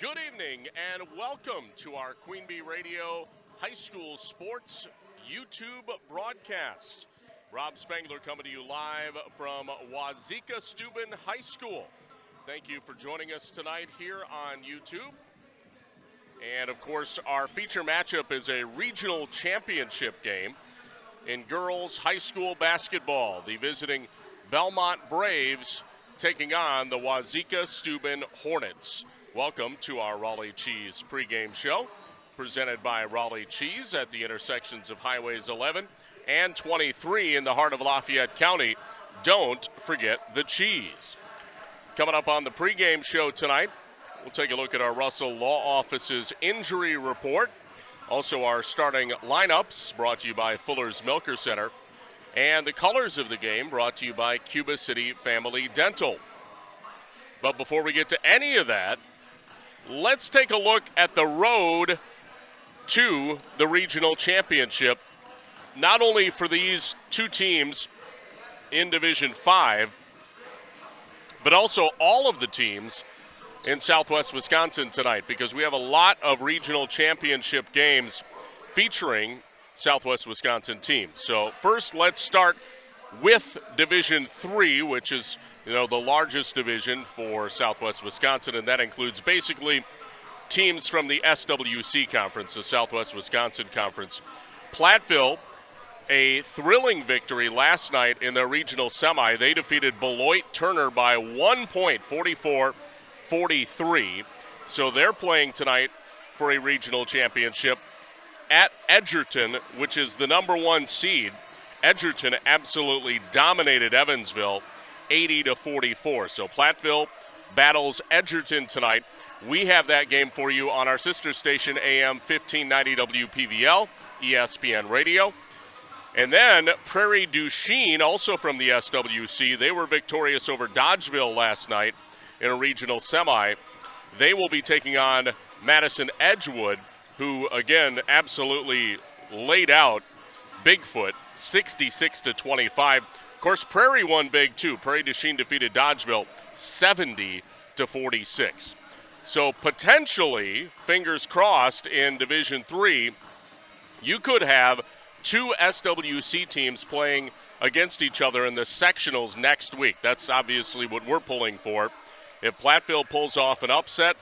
Good evening and welcome to our Queen Bee Radio High School Sports YouTube broadcast. Rob Spangler coming to you live from Wauzeka-Steuben High School. Thank you for joining us tonight here on YouTube. And of course, our feature matchup is a regional championship game in girls high school basketball. The visiting Belmont Braves taking on the Wauzeka-Steuben Hornets. Welcome to our Raleigh Cheese pregame show, presented by Raleigh Cheese at the intersections of Highways 11 and 23 in the heart of Lafayette County. Don't forget the cheese. Coming up on the pregame show tonight, we'll take a look at our Russell Law Office's injury report. Also our starting lineups, brought to you by Fuller's Milker Center. And the colors of the game, brought to you by Cuba City Family Dental. But before we get to any of that, let's take a look at the road to the regional championship, not only for these two teams in Division 5, but also all of the teams in Southwest Wisconsin tonight, because we have a lot of regional championship games featuring Southwest Wisconsin teams. So first, let's start with Division 3, which is the largest division for Southwest Wisconsin, and that includes basically teams from the SWC Conference, the Southwest Wisconsin Conference. Platteville, a thrilling victory last night in their regional semi. They defeated Beloit Turner by 1 point, 44-43. So they're playing tonight for a regional championship at Edgerton, which is the number 1 seed. Edgerton absolutely dominated Evansville 80-44. So Platteville battles Edgerton tonight. We have that game for you on our sister station, AM 1590 WPVL, ESPN Radio. And then Prairie du Chien, also from the SWC, they were victorious over Dodgeville last night in a regional semi. They will be taking on Madison Edgewood, who, again, absolutely laid out Bigfoot, 66-25. Of course, Prairie won big, too. Prairie du Chien defeated Dodgeville 70-46. So potentially, fingers crossed, in Division 3, you could have two SWC teams playing against each other in the sectionals next week. That's obviously what we're pulling for. If Platteville pulls off an upset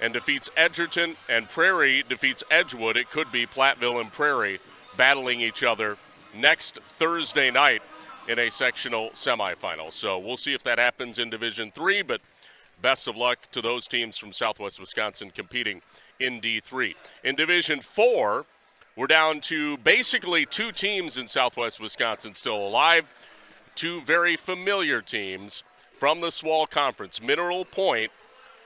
and defeats Edgerton and Prairie defeats Edgewood, it could be Platteville and Prairie battling each other next Thursday night in a sectional semifinal. So we'll see if that happens in Division 3, but best of luck to those teams from Southwest Wisconsin competing in D3. In Division 4, we're down to basically two teams in Southwest Wisconsin still alive, two very familiar teams from the SWAL Conference. Mineral Point,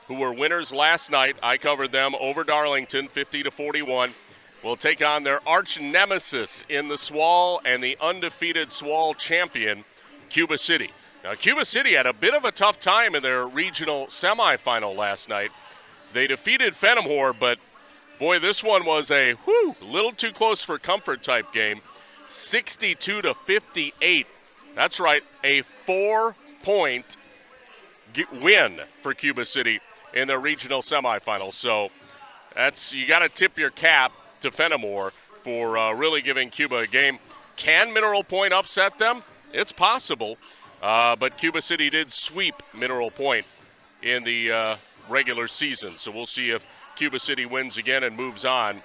who were winners last night. I covered them over Darlington, 50-41. Will take on their arch nemesis in the SWAL and the undefeated SWAL champion, Cuba City. Now, Cuba City had a bit of a tough time in their regional semifinal last night. They defeated Fenimore, but boy, this one was a little too close for comfort type game. 62-58. That's right, a 4-point win for Cuba City in their regional semifinal. So you got to tip your cap to Fenimore for really giving Cuba a game. Can Mineral Point upset them? It's possible. But Cuba City did sweep Mineral Point in the regular season. So we'll see if Cuba City wins again and moves on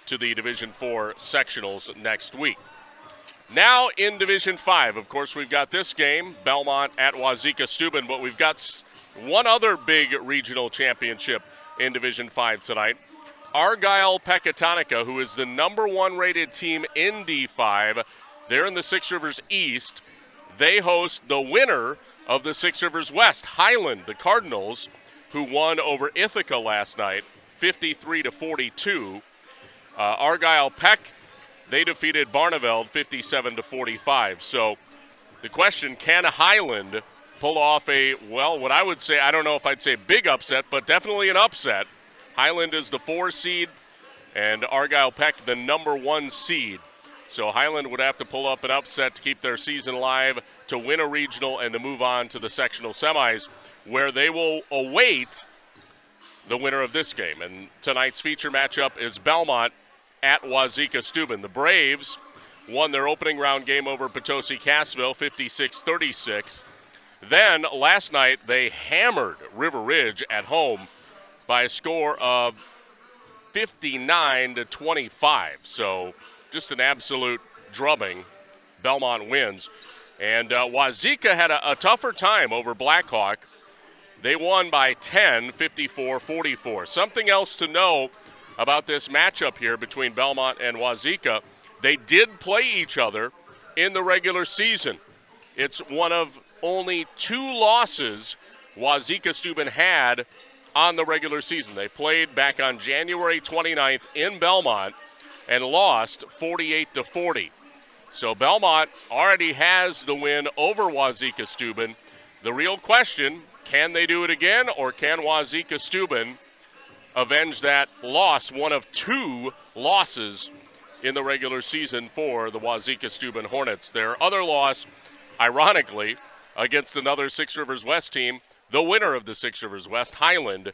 to the Division 4 sectionals next week. Now in Division 5, of course, we've got this game, Belmont at Wauzeka-Steuben, but we've got one other big regional championship in Division 5 tonight. Argyle-Pecatonica, who is the number 1 rated team in D5, they're in the Six Rivers East. They host the winner of the Six Rivers West, Highland, the Cardinals, who won over Ithaca last night, 53-42. Argyle-Peck, they defeated Barneveld 57-45. So the question, can Highland pull off what I would say, I don't know if I'd say big upset, but definitely an upset. Highland is the 4 seed, and Argyle-Peck the number 1 seed. So Highland would have to pull up an upset to keep their season alive, to win a regional, and to move on to the sectional semis, where they will await the winner of this game. And tonight's feature matchup is Belmont at Wauzeka-Steuben. The Braves won their opening round game over Potosi-Cassville 56-36. Then last night they hammered River Ridge at home by a score of 59-25. So just an absolute drubbing. Belmont wins. And Wauzeka had a tougher time over Blackhawk. They won by 10, 54-44. Something else to know about this matchup here between Belmont and Wauzeka, they did play each other in the regular season. It's one of only 2 losses Wauzeka-Steuben had on the regular season. They played back on January 29th in Belmont and lost 48-40. So Belmont already has the win over Wauzeka-Steuben. The real question, can they do it again, or can Wauzeka-Steuben avenge that loss, one of 2 losses in the regular season for the Wauzeka-Steuben Hornets? Their other loss, ironically, against another Six Rivers West team, the winner of the Six Rivers West, Highland,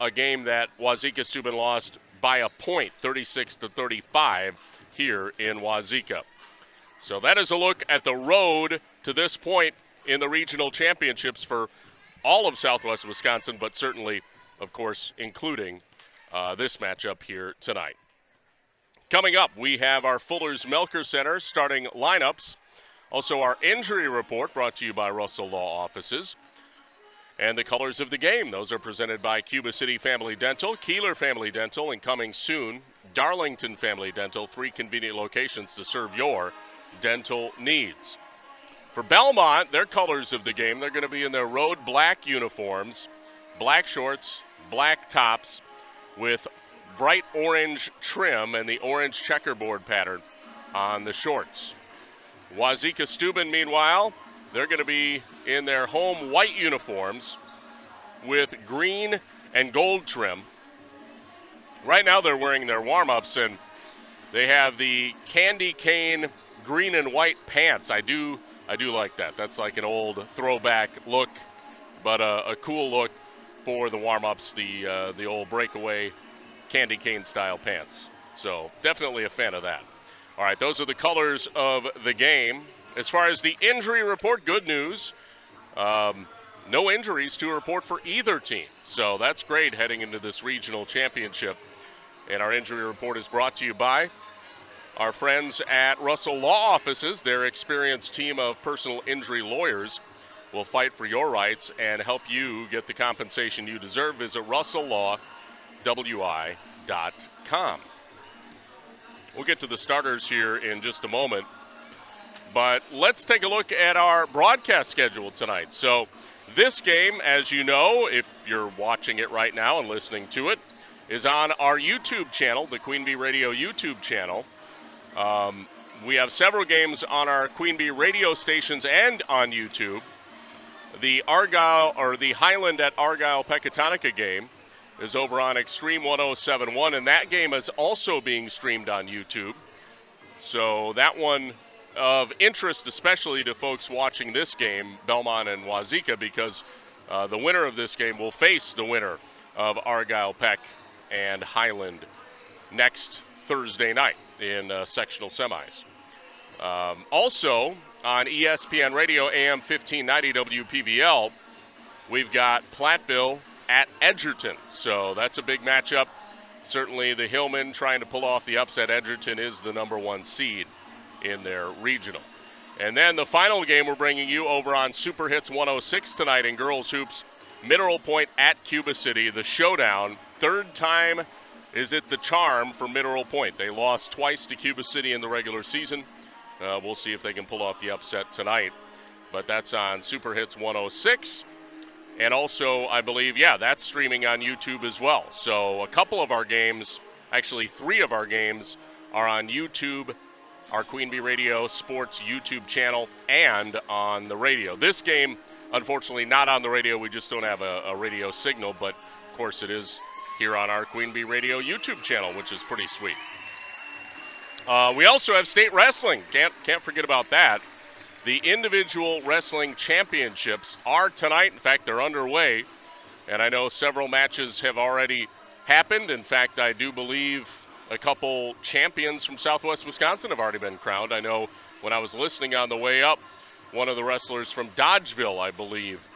a game that Wauzeka-Steuben lost by a point, 36-35, here in Wauzeka. So that is a look at the road to this point in the regional championships for all of Southwest Wisconsin, but certainly, of course, including this matchup here tonight. Coming up, we have our Fuller's Melker Center starting lineups. Also, our injury report brought to you by Russell Law Offices. And the colors of the game, those are presented by Cuba City Family Dental, Keeler Family Dental, and coming soon, Darlington Family Dental, 3 convenient locations to serve your dental needs. For Belmont, their colors of the game, they're going to be in their road black uniforms, black shorts, black tops with bright orange trim and the orange checkerboard pattern on the shorts. Wauzeka-Steuben, meanwhile, they're going to be in their home white uniforms with green and gold trim. Right now they're wearing their warm-ups, and they have the candy cane green and white pants. I do like that. That's like an old throwback look, but a cool look for the warm-ups, the old breakaway candy cane style pants. So definitely a fan of that. All right, those are the colors of the game. As far as the injury report, good news. No injuries to report for either team. So that's great heading into this regional championship. And our injury report is brought to you by our friends at Russell Law Offices. Their experienced team of personal injury lawyers will fight for your rights and help you get the compensation you deserve. Visit RussellLawWI.com. We'll get to the starters here in just a moment, but let's take a look at our broadcast schedule tonight. So this game, as you know, if you're watching it right now and listening to it, is on our YouTube channel, the Queen Bee Radio YouTube channel. We have several games on our Queen Bee radio stations and on YouTube. The Highland at Argyle-Pecatonica game is over on Extreme 107.1, and that game is also being streamed on YouTube. So that one of interest, especially to folks watching this game, Belmont and Wauzeka, because the winner of this game will face the winner of Argyle-Peck and Highland next Thursday night in sectional semis. Also on ESPN Radio AM 1590 WPVL, we've got Platteville at Edgerton. So that's a big matchup. Certainly the Hillmen trying to pull off the upset. Edgerton is the number 1 seed in their regional. And then the final game we're bringing you over on Super Hits 106 tonight in girls hoops. Mineral Point at Cuba City, the showdown. 3rd time is it the charm for Mineral Point. They lost twice to Cuba City in the regular season. We'll see if they can pull off the upset tonight. But that's on Super Hits 106. And also, I believe, that's streaming on YouTube as well. So a couple of our games, actually 3 of our games, are on YouTube, our Queen Bee Radio Sports YouTube channel, and on the radio. This game, unfortunately, not on the radio. We just don't have a radio signal, but of course it is here on our Queen Bee Radio YouTube channel, which is pretty sweet. We also have state wrestling. Can't forget about that. The individual wrestling championships are tonight. In fact, they're underway And I know several matches have already happened. In fact, I do believe a couple champions from Southwest Wisconsin have already been crowned. I know when I was listening on the way up, one of the wrestlers from Dodgeville, I believe,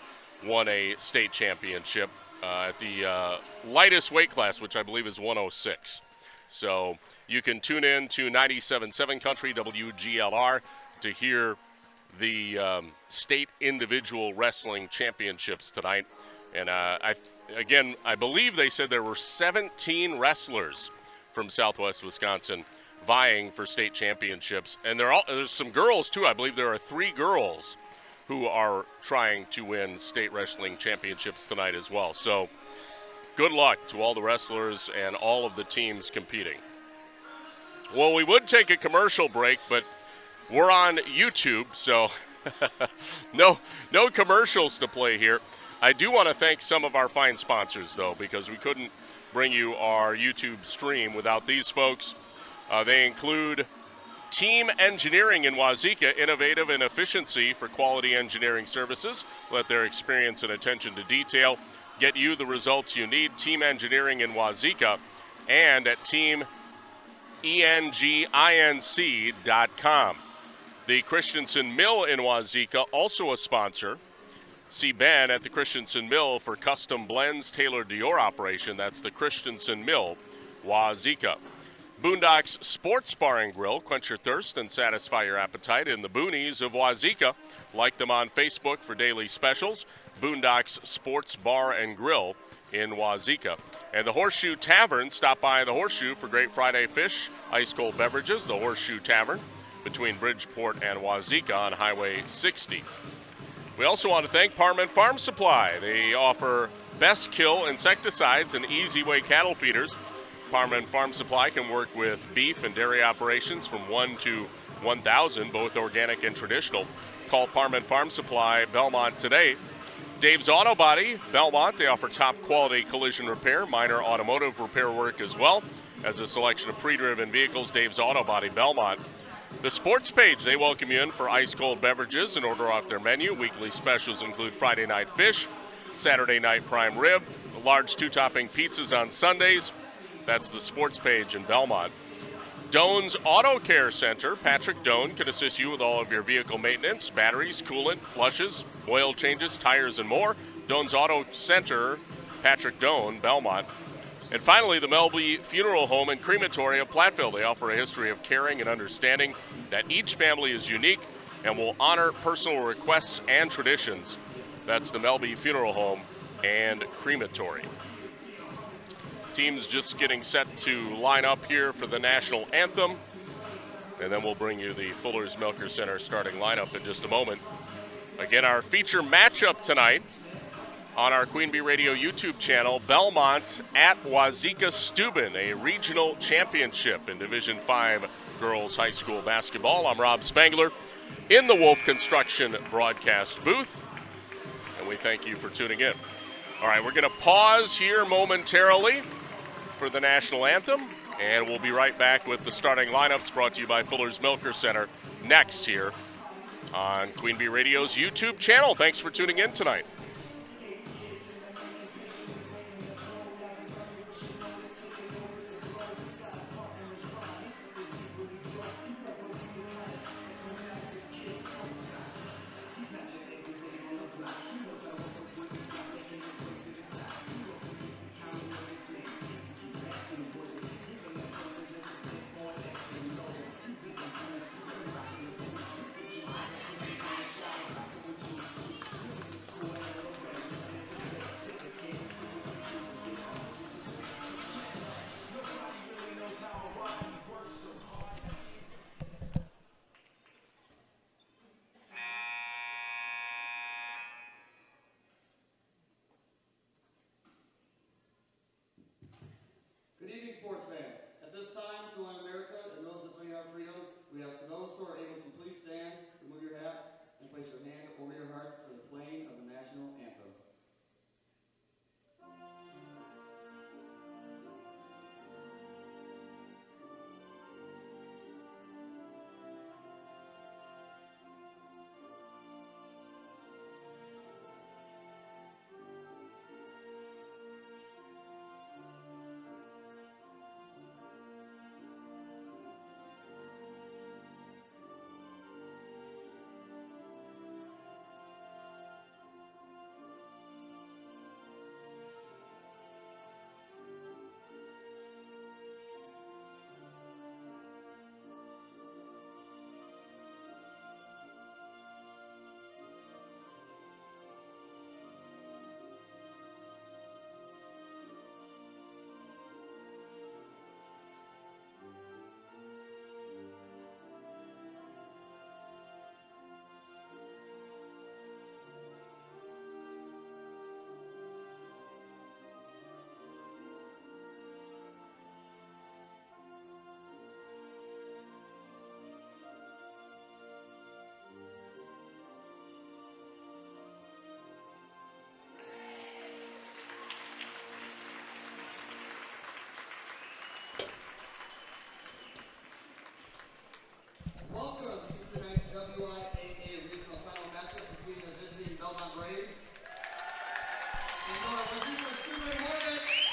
won a state championship at the lightest weight class, which I believe is 106. So you can tune in to 97.7 Country WGLR to hear the state individual wrestling championships tonight. And I believe they said there were 17 wrestlers from Southwest Wisconsin vying for state championships. And there's some girls, too. I believe there are 3 girls who are trying to win state wrestling championships tonight as well. So good luck to all the wrestlers and all of the teams competing. Well, we would take a commercial break, but we're on YouTube, so no commercials to play here. I do want to thank some of our fine sponsors, though, because we couldn't bring you our YouTube stream without these folks. They include Team Engineering in Wauzeka, innovative and efficiency for quality engineering services. Let their experience and attention to detail get you the results you need. Team Engineering in Wauzeka and at teamenginc.com. The Christensen Mill in Wauzeka, also a sponsor. See Ben at the Christensen Mill for custom blends tailored to your operation. That's the Christensen Mill, Wauzeka. Boondocks Sports Bar and Grill. Quench your thirst and satisfy your appetite in the boonies of Wauzeka. Like them on Facebook for daily specials. Boondocks Sports Bar and Grill in Wauzeka. And the Horseshoe Tavern. Stop by the Horseshoe for great Friday fish, ice-cold beverages. The Horseshoe Tavern between Bridgeport and Wauzeka on Highway 60. We also want to thank Parman Farm Supply. They offer best kill insecticides and easy way cattle feeders. Parman Farm Supply can work with beef and dairy operations from 1 to 1,000, both organic and traditional. Call Parman Farm Supply, Belmont today. Dave's Auto Body, Belmont. They offer top quality collision repair, minor automotive repair work as well as a selection of pre-driven vehicles. Dave's Auto Body, Belmont. The Sports Page, they welcome you in for ice-cold beverages and order off their menu. Weekly specials include Friday night fish, Saturday night prime rib, large 2-topping pizzas on Sundays. That's the Sports Page in Belmont. Doan's Auto Care Center. Patrick Doan can assist you with all of your vehicle maintenance, batteries, coolant, flushes, oil changes, tires, and more. Doan's Auto Center, Patrick Doan, Belmont. And finally, the Melby Funeral Home and Crematory of Platteville. They offer a history of caring and understanding that each family is unique and will honor personal requests and traditions. That's the Melby Funeral Home and Crematory. Teams just getting set to line up here for the national anthem. And then we'll bring you the Fuller's Milker Center starting lineup in just a moment. Again, our feature matchup tonight on our Queen Bee Radio YouTube channel, Belmont at Wauzeka-Steuben, a regional championship in Division 5 girls high school basketball. I'm Rob Spangler in the Wolf Construction broadcast booth, and we thank you for tuning in. All right, we're going to pause here momentarily for the national anthem, and we'll be right back with the starting lineups brought to you by Fuller's Milker Center next here on Queen Bee Radio's YouTube channel. Thanks for tuning in tonight. Good evening, sports fans. At this time, to all America and those defending our freedom, we ask those who are able to please stand, remove your hats, and place your hand over your heart for the playing of the national anthem.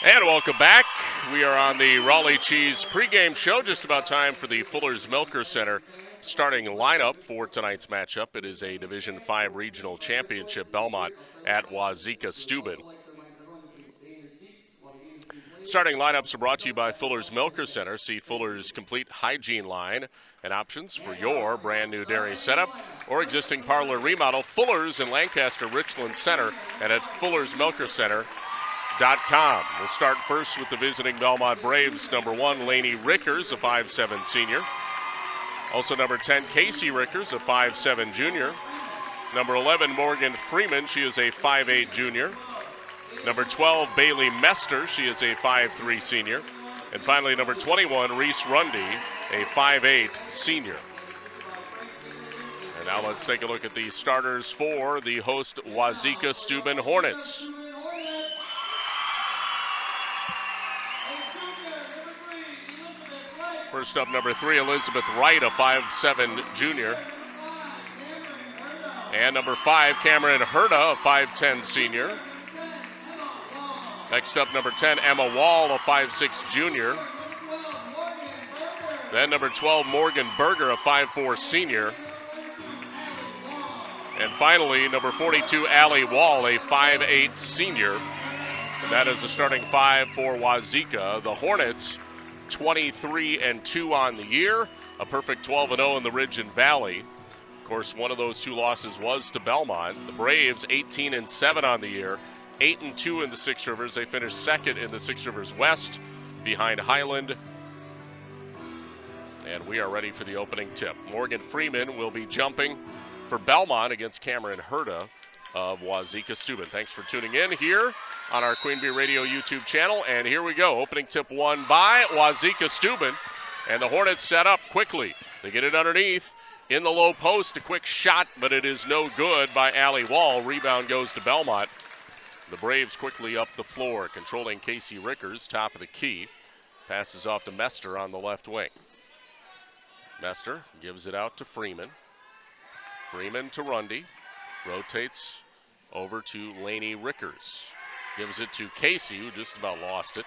And welcome back. We are on the Raleigh Cheese pregame show. Just about time for the Fuller's Milker Center starting lineup for tonight's matchup. It is a Division V Regional Championship, Belmont at Wauzeka-Steuben. Starting lineups are brought to you by Fuller's Milker Center. See Fuller's complete hygiene line and options for your brand new dairy setup or existing parlor remodel. Fuller's in Lancaster Richland Center and at Fuller'sMilkerCenter.com. We'll start first with the visiting Belmont Braves. Number 1, Lainey Rickers, a 5'7" senior. Also number 10, Casey Rickers, a 5'7" junior. Number 11, Morgan Freeman, she is a 5'8" junior. Number 12, Bailey Mester, she is a 5'3" senior. And finally, number 21, Reese Rundy, a 5'8" senior. And now let's take a look at the starters for the host Wauzeka-Steuben Hornets. First up, number 3, Elizabeth Wright, a 5'7" junior. And number 5, Cameron Herda, a 5'10" senior. Next up, number 10, Emma Wall, a 5'6" junior. Then number 12, Morgan Berger, a 5'4" senior. And finally, number 42, Allie Wall, a 5'8" senior. And that is the starting 5 for Wauzeka. The Hornets, 23-2 on the year, a perfect 12-0 in the Ridge and Valley. Of course, one of those 2 losses was to Belmont. The Braves, 18-7 on the year, 8-2 in the Six Rivers. They finished second in the Six Rivers West behind Highland. And we are ready for the opening tip. Morgan Freeman will be jumping for Belmont against Cameron Herda of Wauzeka-Steuben. Thanks for tuning in here on our Queen Bee Radio YouTube channel. And here we go. Opening tip won by Wauzeka-Steuben. And the Hornets set up quickly. They get it underneath in the low post. A quick shot, but it is no good by Allie Wall. Rebound goes to Belmont. The Braves quickly up the floor, controlling Casey Rickers, top of the key. Passes off to Mester on the left wing. Mester gives it out to Freeman. Freeman to Rundy. Rotates over to Lainey Rickers. Gives it to Casey, who just about lost it.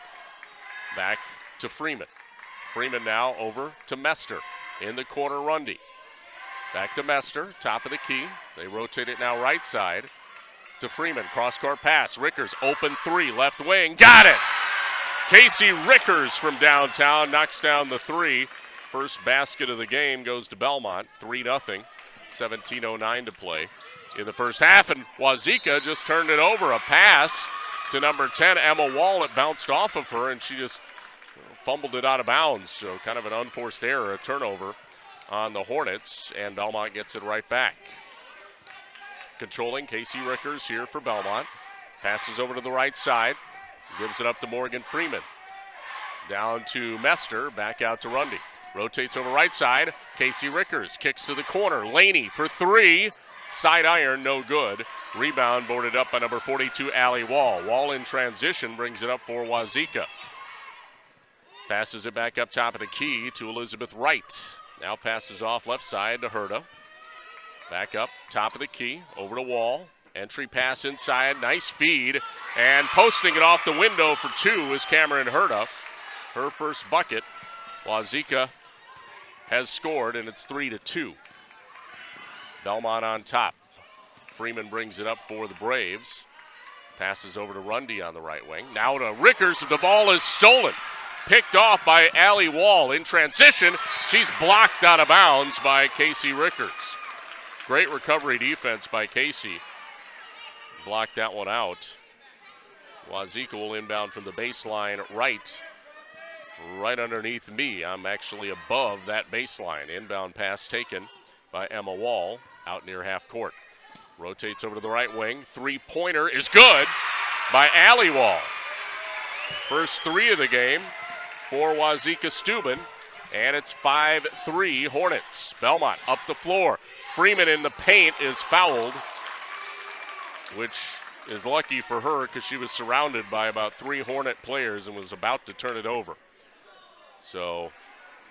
Back to Freeman. Freeman now over to Mester. In the corner, Rundy. Back to Mester, top of the key. They rotate it now right side to Freeman. Cross-court pass. Rickers, open 3, left wing. Got it! Casey Rickers from downtown knocks down the 3. First basket of the game goes to Belmont, 3-0. 17:09 to play in the first half, and Wauzeka just turned it over. A pass to number 10, Emma Wall. It bounced off of her, and she just fumbled it out of bounds. So kind of an unforced error, a turnover on the Hornets, and Belmont gets it right back. Controlling Casey Rickers here for Belmont. Passes over to the right side. Gives it up to Morgan Freeman. Down to Mester, back out to Rundy. Rotates over right side. Casey Rickers kicks to the corner. Laney for 3. Side iron, no good. Rebound boarded up by number 42, Allie Wall. Wall in transition brings it up for Wauzeka. Passes it back up top of the key to Elizabeth Wright. Now passes off left side to Herda. Back up top of the key, over to Wall. Entry pass inside, nice feed. And posting it off the window for 2 is Cameron Herda. Her first bucket. Wauzeka has scored, and it's 3-2. Belmont on top. Freeman brings it up for the Braves. Passes over to Rundy on the right wing. Now to Rickers. The ball is stolen. Picked off by Allie Wall in transition. She's blocked out of bounds by Casey Rickers. Great recovery defense by Casey. Blocked that one out. Wauzeka will inbound from the baseline right underneath me. I'm actually above that baseline. Inbound pass taken by Emma Wall out near half court. Rotates over to the right wing. 3-pointer is good by Allie Wall. First 3 of the game for Wauzeka-Steuben, and it's 5-3 Hornets. Belmont up the floor. Freeman in the paint is fouled, which is lucky for her because she was surrounded by about 3 Hornet players and was about to turn it over. So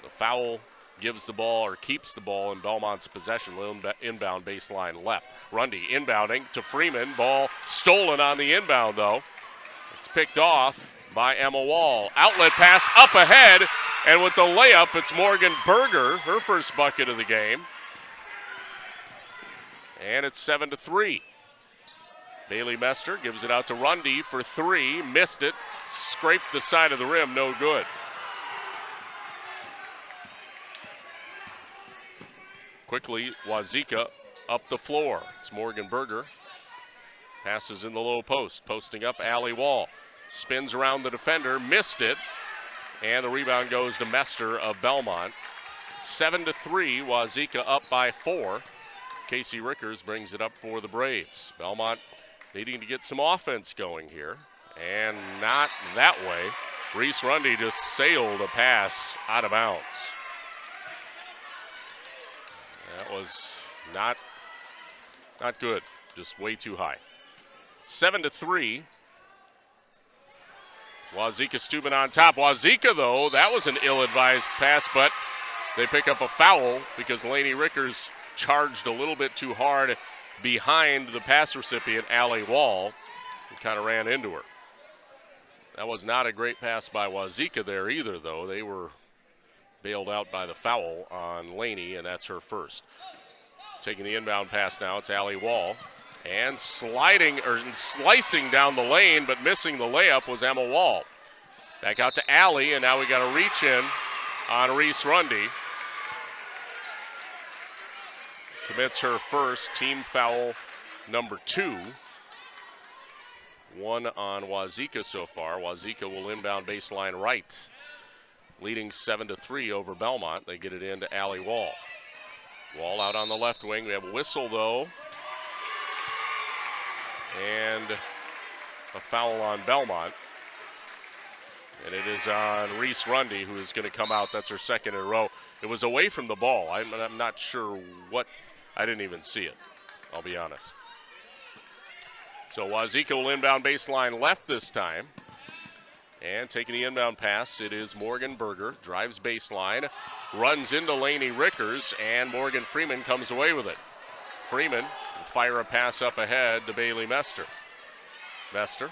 the foul gives the ball or keeps the ball in Belmont's possession. Inbound baseline left. Rundy inbounding to Freeman. Ball stolen on the inbound though. It's picked off by Emma Wall. Outlet pass up ahead, and with the layup, it's Morgan Berger, her first bucket of the game. And it's 7-3. Bailey Mester gives it out to Rundy for three, missed it, scraped the side of the rim, no good. Quickly, Wauzeka up the floor. It's Morgan Berger. Passes in the low post, posting up Allie Wall. Spins around the defender, missed it, and the rebound goes to Mester of Belmont. 7-3, Wauzeka up by 4. Casey Rickers brings it up for the Braves. Belmont needing to get some offense going here, and not that way. Reese Rundy just sailed a pass out of bounds. That was not good, just way too high. 7-3. Wauzeka-Steuben on top. Wauzeka, though, that was an ill-advised pass, but they pick up a foul because Lainey Rickers charged a little bit too hard behind the pass recipient, Allie Wall, and kind of ran into her. That was not a great pass by Wauzeka there either, though. They were bailed out by the foul on Lainey, and that's her first. Taking the inbound pass now, it's Allie Wall. And slicing down the lane, but missing the layup was Emma Wall. Back out to Allie, and now we got a reach in on Reese Rundy. Commits her first, team foul number 2. One on Wauzeka so far. Wauzeka will inbound baseline right, leading 7-3 over Belmont. They get it into Allie Wall. Wall out on the left wing. We have a whistle, though. And a foul on Belmont. And it is on Reese Rundy, who is going to come out. That's her second in a row. It was away from the ball. I'm not sure what. I didn't even see it, I'll be honest. So Wauzeka will inbound baseline left this time. And taking the inbound pass, it is Morgan Berger. Drives baseline, runs into Lainey Rickers, and Morgan Freeman comes away with it. Freeman will fire a pass up ahead to Bailey Mester. Mester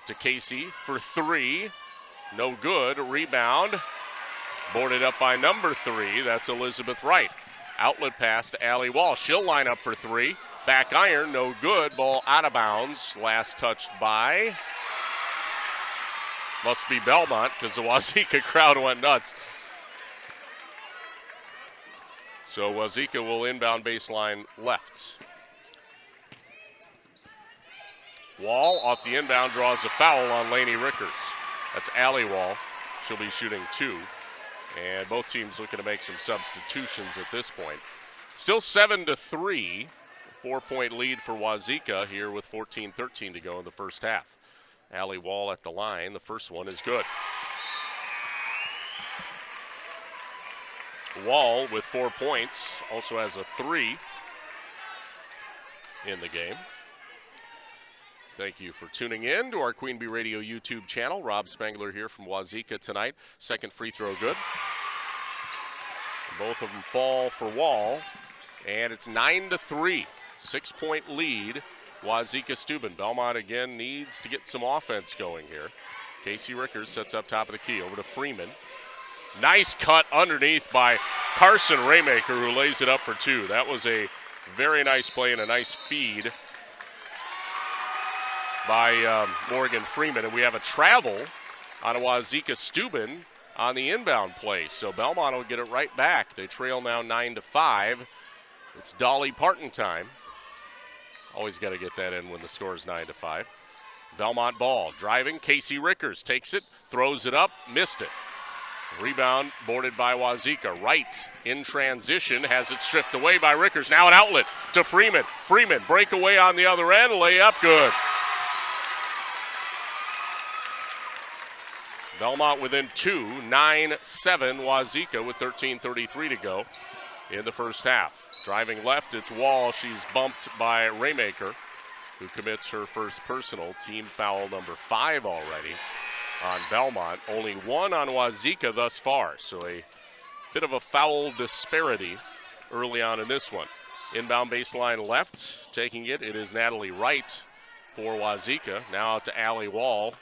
to Casey for three. No good. Rebound. Boarded up by number 3. That's Elizabeth Wright. Outlet pass to Allie Wall. She'll line up for three. Back iron. No good. Ball out of bounds. Last touched by. Must be Belmont because the Wauzeka crowd went nuts. So Wauzeka will inbound baseline left. Wall off the inbound draws a foul on Lainey Rickers. That's Allie Wall. She'll be shooting 2. And both teams looking to make some substitutions at this point. Still 7-3. 4-point lead for Wauzeka here with 14-13 to go in the first half. Allie Wall at the line. The first one is good. Wall with 4 points. Also has a 3 in the game. Thank you for tuning in to our Queen Bee Radio YouTube channel. Rob Spangler here from Wauzeka tonight. Second free throw good. Both of them fall for Wall. And it's 9-3. 6-point lead. Wauzeka-Steuben. Belmont again needs to get some offense going here. Casey Rickers sets up top of the key. Over to Freeman. Nice cut underneath by Carson Raymaker, who lays it up for 2. That was a very nice play and a nice feed by Morgan Freeman. And we have a travel on a Wauzeka-Steuben on the inbound play. So Belmont will get it right back. They trail now 9-5. It's Dolly Parton time. Always got to get that in when the score is 9-5. Belmont ball. Driving. Casey Rickers takes it, throws it up, missed it. Rebound boarded by Wauzeka. Wright in transition, has it stripped away by Rickers. Now an outlet to Freeman. Freeman breakaway on the other end, layup good. Belmont within 2, 9-7 Wauzeka with 13:33 to go in the first half. Driving left, it's Wall. She's bumped by Raymaker, who commits her first personal, team foul number 5 already on Belmont. Only 1 on Wauzeka thus far, so a bit of a foul disparity early on in this one. Inbound baseline left, taking it. It is Natalie Wright for Wauzeka. Now out to Allie Wall,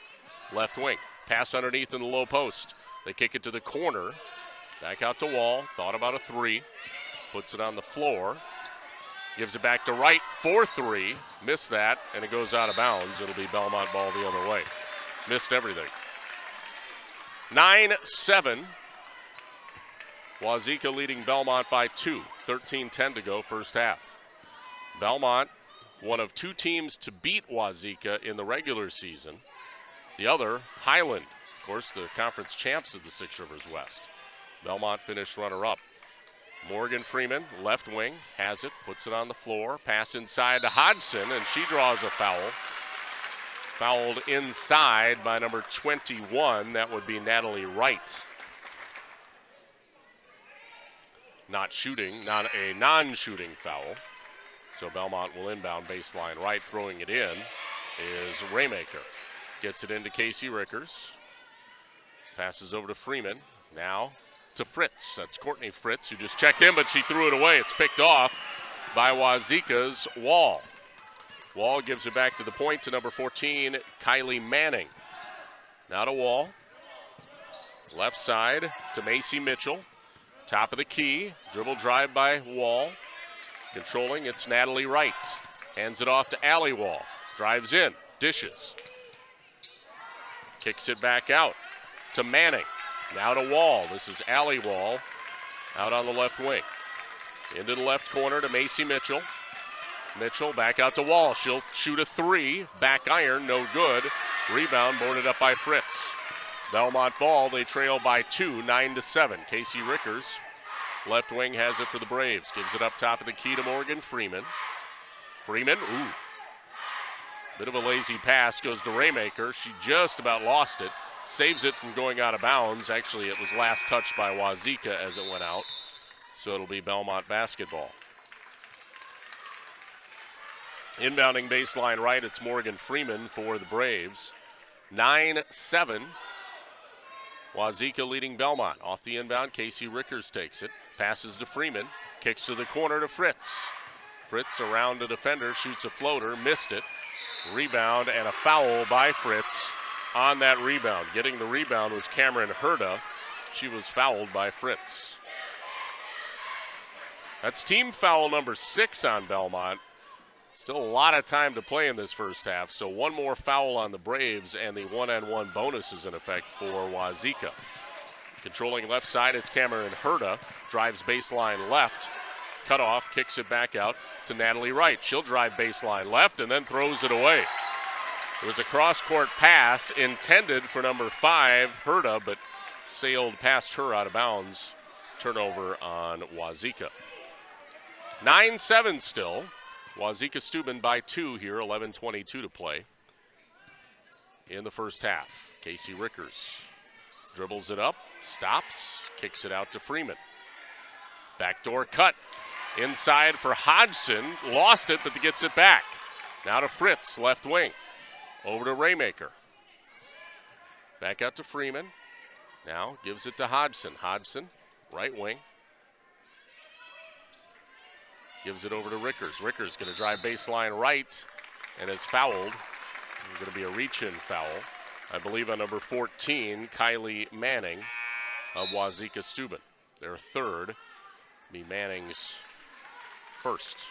left wing. Pass underneath in the low post. They kick it to the corner. Back out to Wall. Thought about a 3. Puts it on the floor. Gives it back to Wright for 3. Missed that, and it goes out of bounds. It'll be Belmont ball the other way. Missed everything. 9-7. Wauzeka leading Belmont by 2. 13-10 to go, first half. Belmont, one of 2 teams to beat Wauzeka in the regular season. The other, Highland, of course, the conference champs of the Six Rivers West. Belmont finished runner-up. Morgan Freeman, left wing, has it, puts it on the floor. Pass inside to Hodgson, and she draws a foul. Fouled inside by number 21. That would be Natalie Wright. Not shooting, not a non-shooting foul. So Belmont will inbound baseline right. Throwing it in is Raymaker. Gets it into Casey Rickers. Passes over to Freeman. Now to Fritz. That's Courtney Fritz, who just checked in, but she threw it away. It's picked off by Wauzeka's Wall. Wall gives it back to the point to number 14, Kylie Manning. Now to Wall. Left side to Macy Mitchell. Top of the key. Dribble drive by Wall. Controlling, it's Natalie Wright. Hands it off to Allie Wall. Drives in, dishes. Kicks it back out to Manning. Now to Wall. This is Allie Wall out on the left wing. Into the left corner to Macy Mitchell. Mitchell back out to Wall. She'll shoot a 3. Back iron, no good. Rebound boarded up by Fritz. Belmont ball, they trail by 2, 9-7. Casey Rickers, left wing, has it for the Braves. Gives it up top of the key to Morgan Freeman. Freeman, bit of a lazy pass, goes to Raymaker. She just about lost it. Saves it from going out of bounds. Actually, it was last touched by Wauzeka as it went out. So it'll be Belmont basketball. Inbounding baseline right, it's Morgan Freeman for the Braves. 9-7. Wauzeka leading Belmont. Off the inbound, Casey Rickers takes it. Passes to Freeman. Kicks to the corner to Fritz. Fritz around the defender, shoots a floater, missed it. Rebound and a foul by Fritz on that rebound. Getting the rebound was Cameron Herda. She was fouled by Fritz. That's team foul number 6 on Belmont. Still a lot of time to play in this first half, so one more foul on the Braves and the 1-on-1 bonus is in effect for Wauzeka. Controlling left side, it's Cameron Herda. Drives baseline left. Cut off, kicks it back out to Natalie Wright. She'll drive baseline left and then throws it away. It was a cross-court pass intended for number 5, Herda, but sailed past her out of bounds. Turnover on Wauzeka. 9-7 still. Wauzeka-Steuben by 2 here, 11:22 to play in the first half. Casey Rickers dribbles it up, stops, kicks it out to Freeman. Backdoor cut inside for Hodgson. Lost it, but gets it back. Now to Fritz, left wing. Over to Raymaker. Back out to Freeman. Now gives it to Hodgson. Hodgson, right wing. Gives it over to Rickers. Rickers going to drive baseline right and is fouled. It's going to be a reach-in foul, I believe, on number 14, Kylie Manning of Wauzeka-Steuben. Their third, be Manning's first.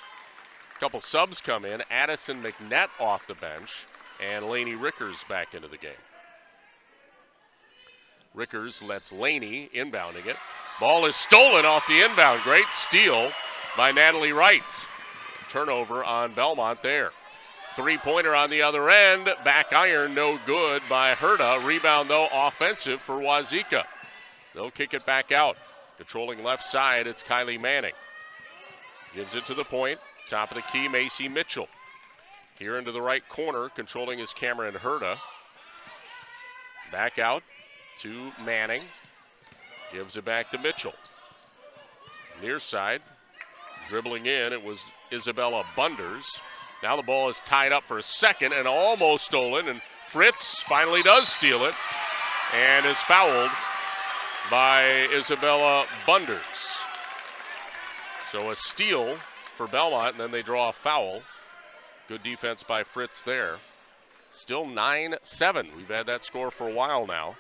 A couple subs come in. Addison McNett off the bench and Laney Rickers back into the game. Rickers lets Laney inbounding it. Ball is stolen off the inbound. Great steal by Natalie Wright. Turnover on Belmont there. Three-pointer on the other end. Back iron, no good by Herda. Rebound, though, offensive for Wauzeka. They'll kick it back out. Controlling left side, it's Kylie Manning. Gives it to the point. Top of the key, Macy Mitchell. Here into the right corner, controlling is Cameron Herda. Back out to Manning. Gives it back to Mitchell. Near side. Dribbling in, it was Isabella Bunders. Now the ball is tied up for a second and almost stolen, and Fritz finally does steal it and is fouled by Isabella Bunders. So a steal for Belmont, and then they draw a foul. Good defense by Fritz there. Still 9-7. We've had that score for a while now.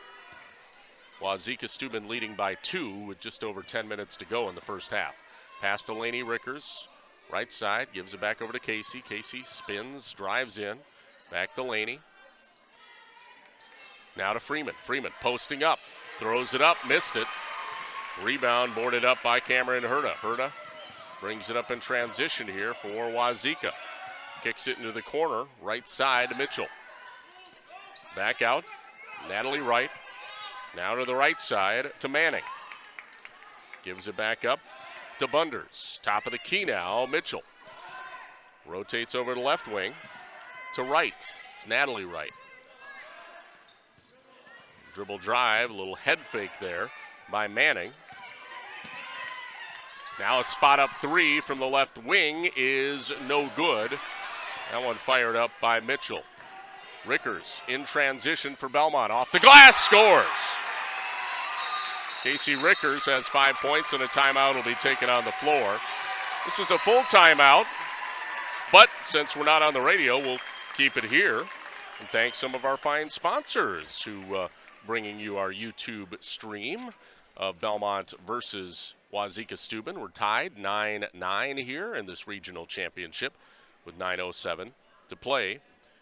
Wauzeka-Steuben leading by 2 with just over 10 minutes to go in the first half. Pass to Laney Rickers, right side, gives it back over to Casey. Casey spins, drives in, back to Laney. Now to Freeman. Freeman posting up, throws it up, missed it. Rebound boarded up by Cameron Herta. Herta brings it up in transition here for Wauzeka. Kicks it into the corner, right side to Mitchell. Back out, Natalie Wright. Now to the right side to Manning. Gives it back up to Bunders. Top of the key now, Mitchell. Rotates over to left wing to Wright. It's Natalie Wright. Dribble drive, a little head fake there by Manning. Now a spot up 3 from the left wing is no good. That one fired up by Mitchell. Rickers in transition for Belmont. Off the glass, scores! Casey Rickers has 5 points, and a timeout will be taken on the floor. This is a full timeout, but since we're not on the radio, we'll keep it here. And thank some of our fine sponsors who bringing you our YouTube stream of Belmont versus Wauzeka-Steuben. We're tied 9-9 here in this regional championship with 9:07 to play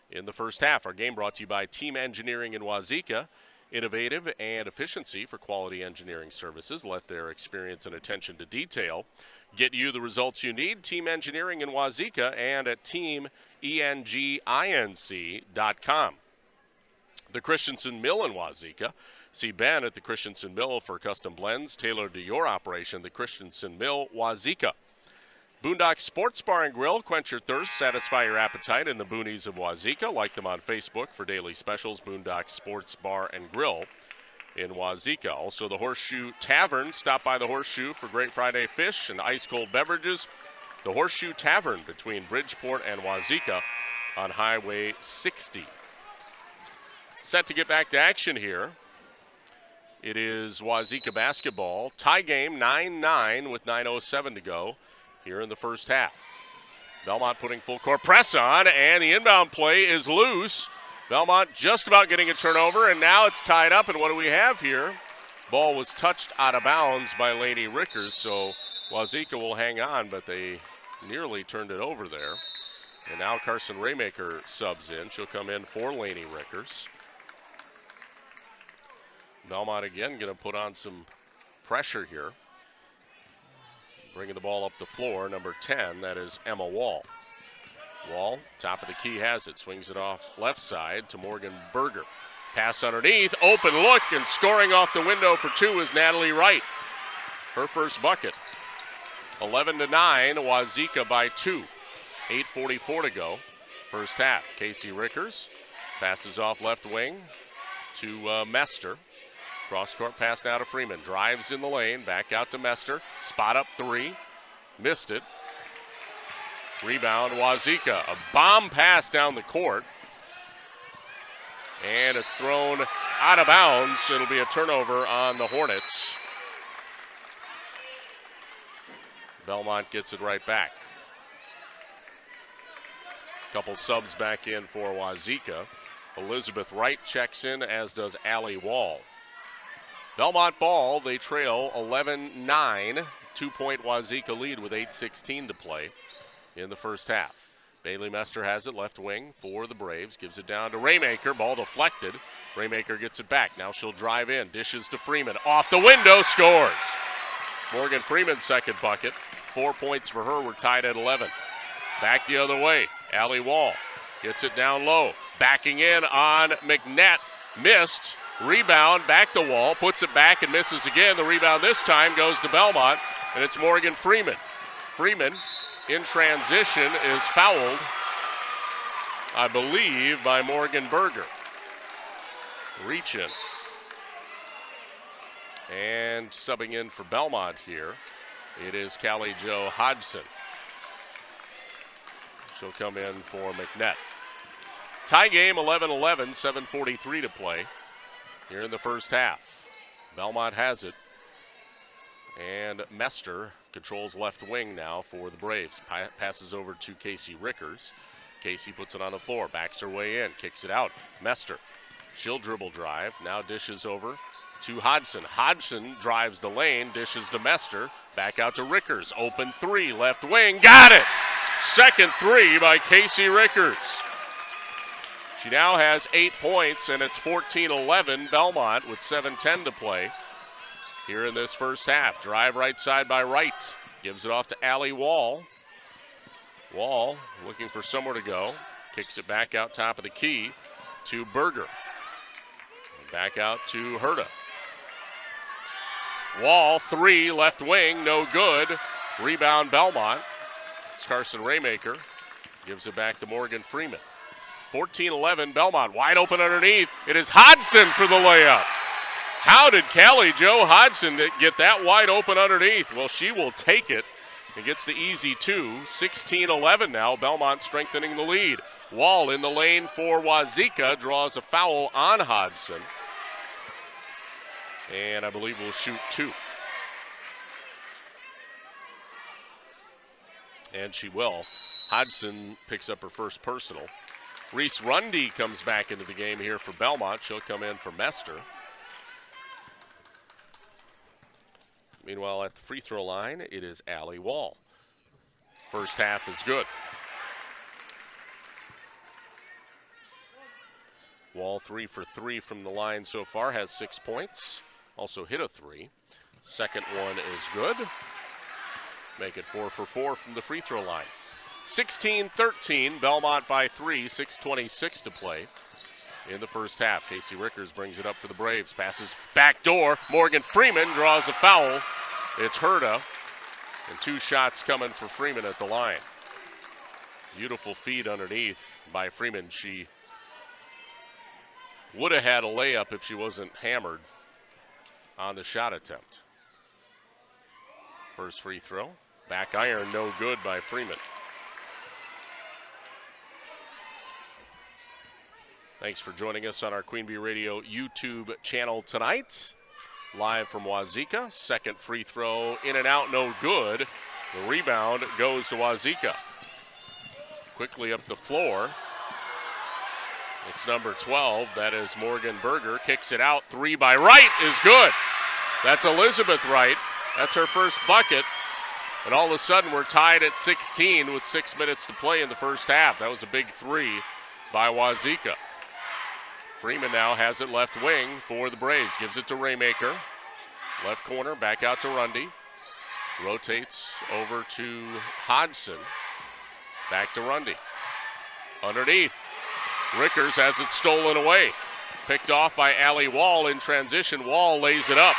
in the first half. Our game brought to you by Team Engineering in Wauzeka. Innovative and efficiency for quality engineering services. Let their experience and attention to detail get you the results you need. Team Engineering in Wauzeka and at teamenginc.com. The Christensen Mill in Wauzeka. See Ben at the Christensen Mill for custom blends tailored to your operation. The Christensen Mill, Wauzeka. Boondock Sports Bar and Grill. Quench your thirst, satisfy your appetite in the boonies of Wauzeka. Like them on Facebook for daily specials. Boondock Sports Bar and Grill in Wauzeka. Also the Horseshoe Tavern. Stop by the Horseshoe for great Friday fish and ice-cold beverages. The Horseshoe Tavern between Bridgeport and Wauzeka on Highway 60. Set to get back to action here. It is Wauzeka basketball. Tie game 9-9 with 9:07 to go here in the first half. Belmont putting full court press on, and the inbound play is loose. Belmont just about getting a turnover, and now it's tied up. And what do we have here? Ball was touched out of bounds by Laney Rickers, so Wauzeka will hang on, but they nearly turned it over there. And now Carson Raymaker subs in. She'll come in for Laney Rickers. Belmont again going to put on some pressure here. Bringing the ball up the floor, number 10, that is Emma Wall. Wall, top of the key, has it. Swings it off left side to Morgan Berger. Pass underneath, open look, and scoring off the window for 2 is Natalie Wright. Her first bucket. 11-9, Wauzeka by 2. 8:44 to go, first half. Casey Rickers passes off left wing to Mester. Cross-court pass now to Freeman. Drives in the lane, back out to Mester. Spot up 3, missed it. Rebound, Wauzeka. A bomb pass down the court. And it's thrown out of bounds. It'll be a turnover on the Hornets. Belmont gets it right back. Couple subs back in for Wauzeka. Elizabeth Wright checks in, as does Allie Wall. Belmont ball, they trail 11-9. 2-point Wauzeka lead with 8:16 to play in the first half. Bailey Mester has it, left wing for the Braves. Gives it down to Raymaker, ball deflected. Raymaker gets it back, now she'll drive in. Dishes to Freeman, off the window, scores. Morgan Freeman's second bucket. 4 points for her, we're tied at 11. Back the other way, Allie Wall gets it down low. Backing in on McNett, missed. Rebound, back to Wall, puts it back and misses again. The rebound this time goes to Belmont, and it's Morgan Freeman. Freeman, in transition, is fouled, I believe, by Morgan Berger. Reach in. And subbing in for Belmont here, it is Callie Jo Hodgson. She'll come in for McNett. Tie game 11-11, 7:43 to play here in the first half. Belmont has it. And Mester controls left wing now for the Braves. Passes over to Casey Rickers. Casey puts it on the floor, backs her way in, kicks it out. Mester, she'll dribble drive, now dishes over to Hodgson. Hodgson drives the lane, dishes to Mester, back out to Rickers. Open three, left wing, got it! Second three by Casey Rickers. She now has 8 points, and it's 14-11 Belmont with 7:10 to play here in this first half. Drive right side by Wright. Gives it off to Allie Wall. Wall looking for somewhere to go. Kicks it back out top of the key to Berger. Back out to Herta. Wall, three, left wing, no good. Rebound Belmont. It's Carson Raymaker. Gives it back to Morgan Freeman. 14-11 Belmont, wide open underneath. It is Hodgson for the layup. How did Callie Jo Hodgson get that wide open underneath? Well, she will take it and gets the easy two. 16-11 now, Belmont strengthening the lead. Wall in the lane for Wauzeka, draws a foul on Hodgson. And I believe we'll shoot two. And she will. Hodgson picks up her first personal. Reese Rundy comes back into the game here for Belmont. She'll come in for Mester. Meanwhile, at the free throw line, it is Allie Wall. First half is good. Wall 3 for 3 from the line so far, has 6 points. Also hit a three. Second one is good. Make it 4 for 4 from the free throw line. 16-13, Belmont by 3, 6:26 to play in the first half. Casey Rickers brings it up for the Braves. Passes back door. Morgan Freeman draws a foul. It's Herta. And 2 shots coming for Freeman at the line. Beautiful feed underneath by Freeman. She would have had a layup if she wasn't hammered on the shot attempt. First free throw. Back iron, no good by Freeman. Thanks for joining us on our Queen Bee Radio YouTube channel tonight. Live from Wauzeka. Second free throw, in and out, no good. The rebound goes to Wauzeka. Quickly up the floor. It's number 12. That is Morgan Berger. Kicks it out. Three by Wright is good. That's Elizabeth Wright. That's her first bucket. And all of a sudden, we're tied at 16 with 6 minutes to play in the first half. That was a big three by Wauzeka. Freeman now has it left wing for the Braves. Gives it to Raymaker. Left corner, back out to Rundy. Rotates over to Hodgson. Back to Rundy. Underneath. Rickers has it stolen away. Picked off by Allie Wall in transition. Wall lays it up.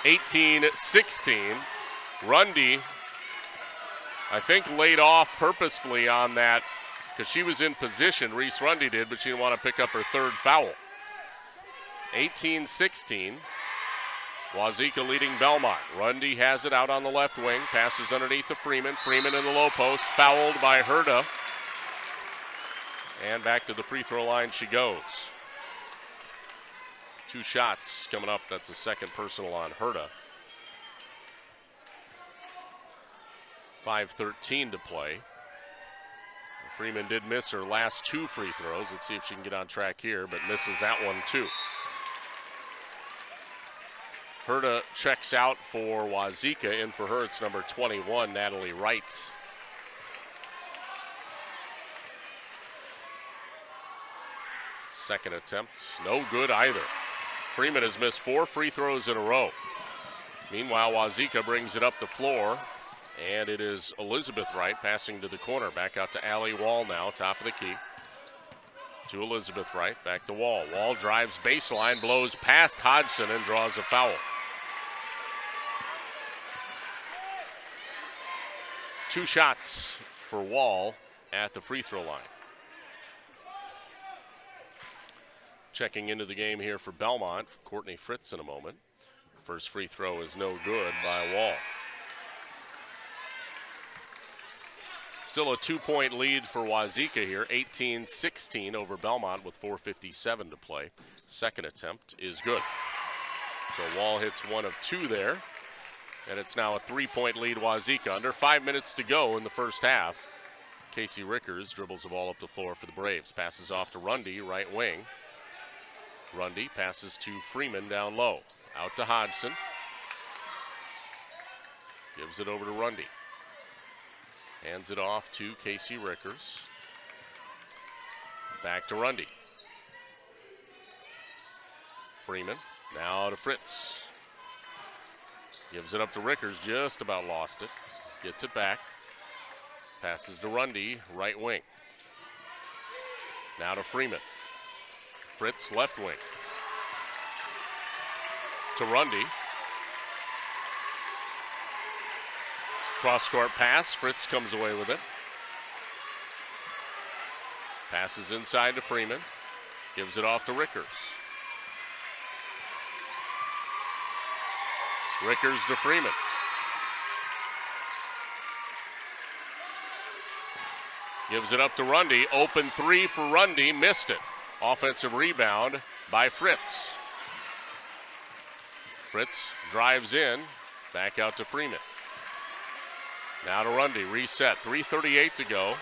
18-16. Rundy, I think, laid off purposefully on that because she was in position. Reese Rundy did, but she didn't want to pick up her third foul. 18-16. Wauzeka leading Belmont. Rundy has it out on the left wing. Passes underneath to Freeman. Freeman in the low post. Fouled by Herta. And back to the free throw line she goes. 2 shots coming up. That's a second personal on Herta. 5:13 to play. Freeman did miss her last 2 free throws. Let's see if she can get on track here, but misses that one too. Herta checks out for Wauzeka. In for her, it's number 21, Natalie Wright. Second attempt, no good either. Freeman has missed 4 free throws in a row. Meanwhile, Wauzeka brings it up the floor, and it is Elizabeth Wright passing to the corner. Back out to Allie Wall now, top of the key. To Elizabeth Wright, back to Wall. Wall drives baseline, blows past Hodgson, and draws a foul. 2 shots for Wall at the free throw line. Checking into the game here for Belmont, Courtney Fritz in a moment. First free throw is no good by Wall. Still a 2-point lead for Wauzeka here, 18-16 over Belmont with 4:57 to play. Second attempt is good. So Wall hits 1 of 2 there. And it's now a 3-point lead, Wauzeka. Under 5 minutes to go in the first half. Casey Rickers dribbles the ball up the floor for the Braves. Passes off to Rundy, right wing. Rundy passes to Freeman down low. Out to Hodgson. Gives it over to Rundy. Hands it off to Casey Rickers. Back to Rundy. Freeman now to Fritz. Gives it up to Rickers, just about lost it. Gets it back. Passes to Rundy, right wing. Now to Freeman. Fritz, left wing. To Rundy. Cross-court pass, Fritz comes away with it. Passes inside to Freeman. Gives it off to Rickers. Rickers to Freeman. Gives it up to Rundy. Open three for Rundy. Missed it. Offensive rebound by Fritz. Fritz drives in. Back out to Freeman. Now to Rundy. Reset. 3:38 to go.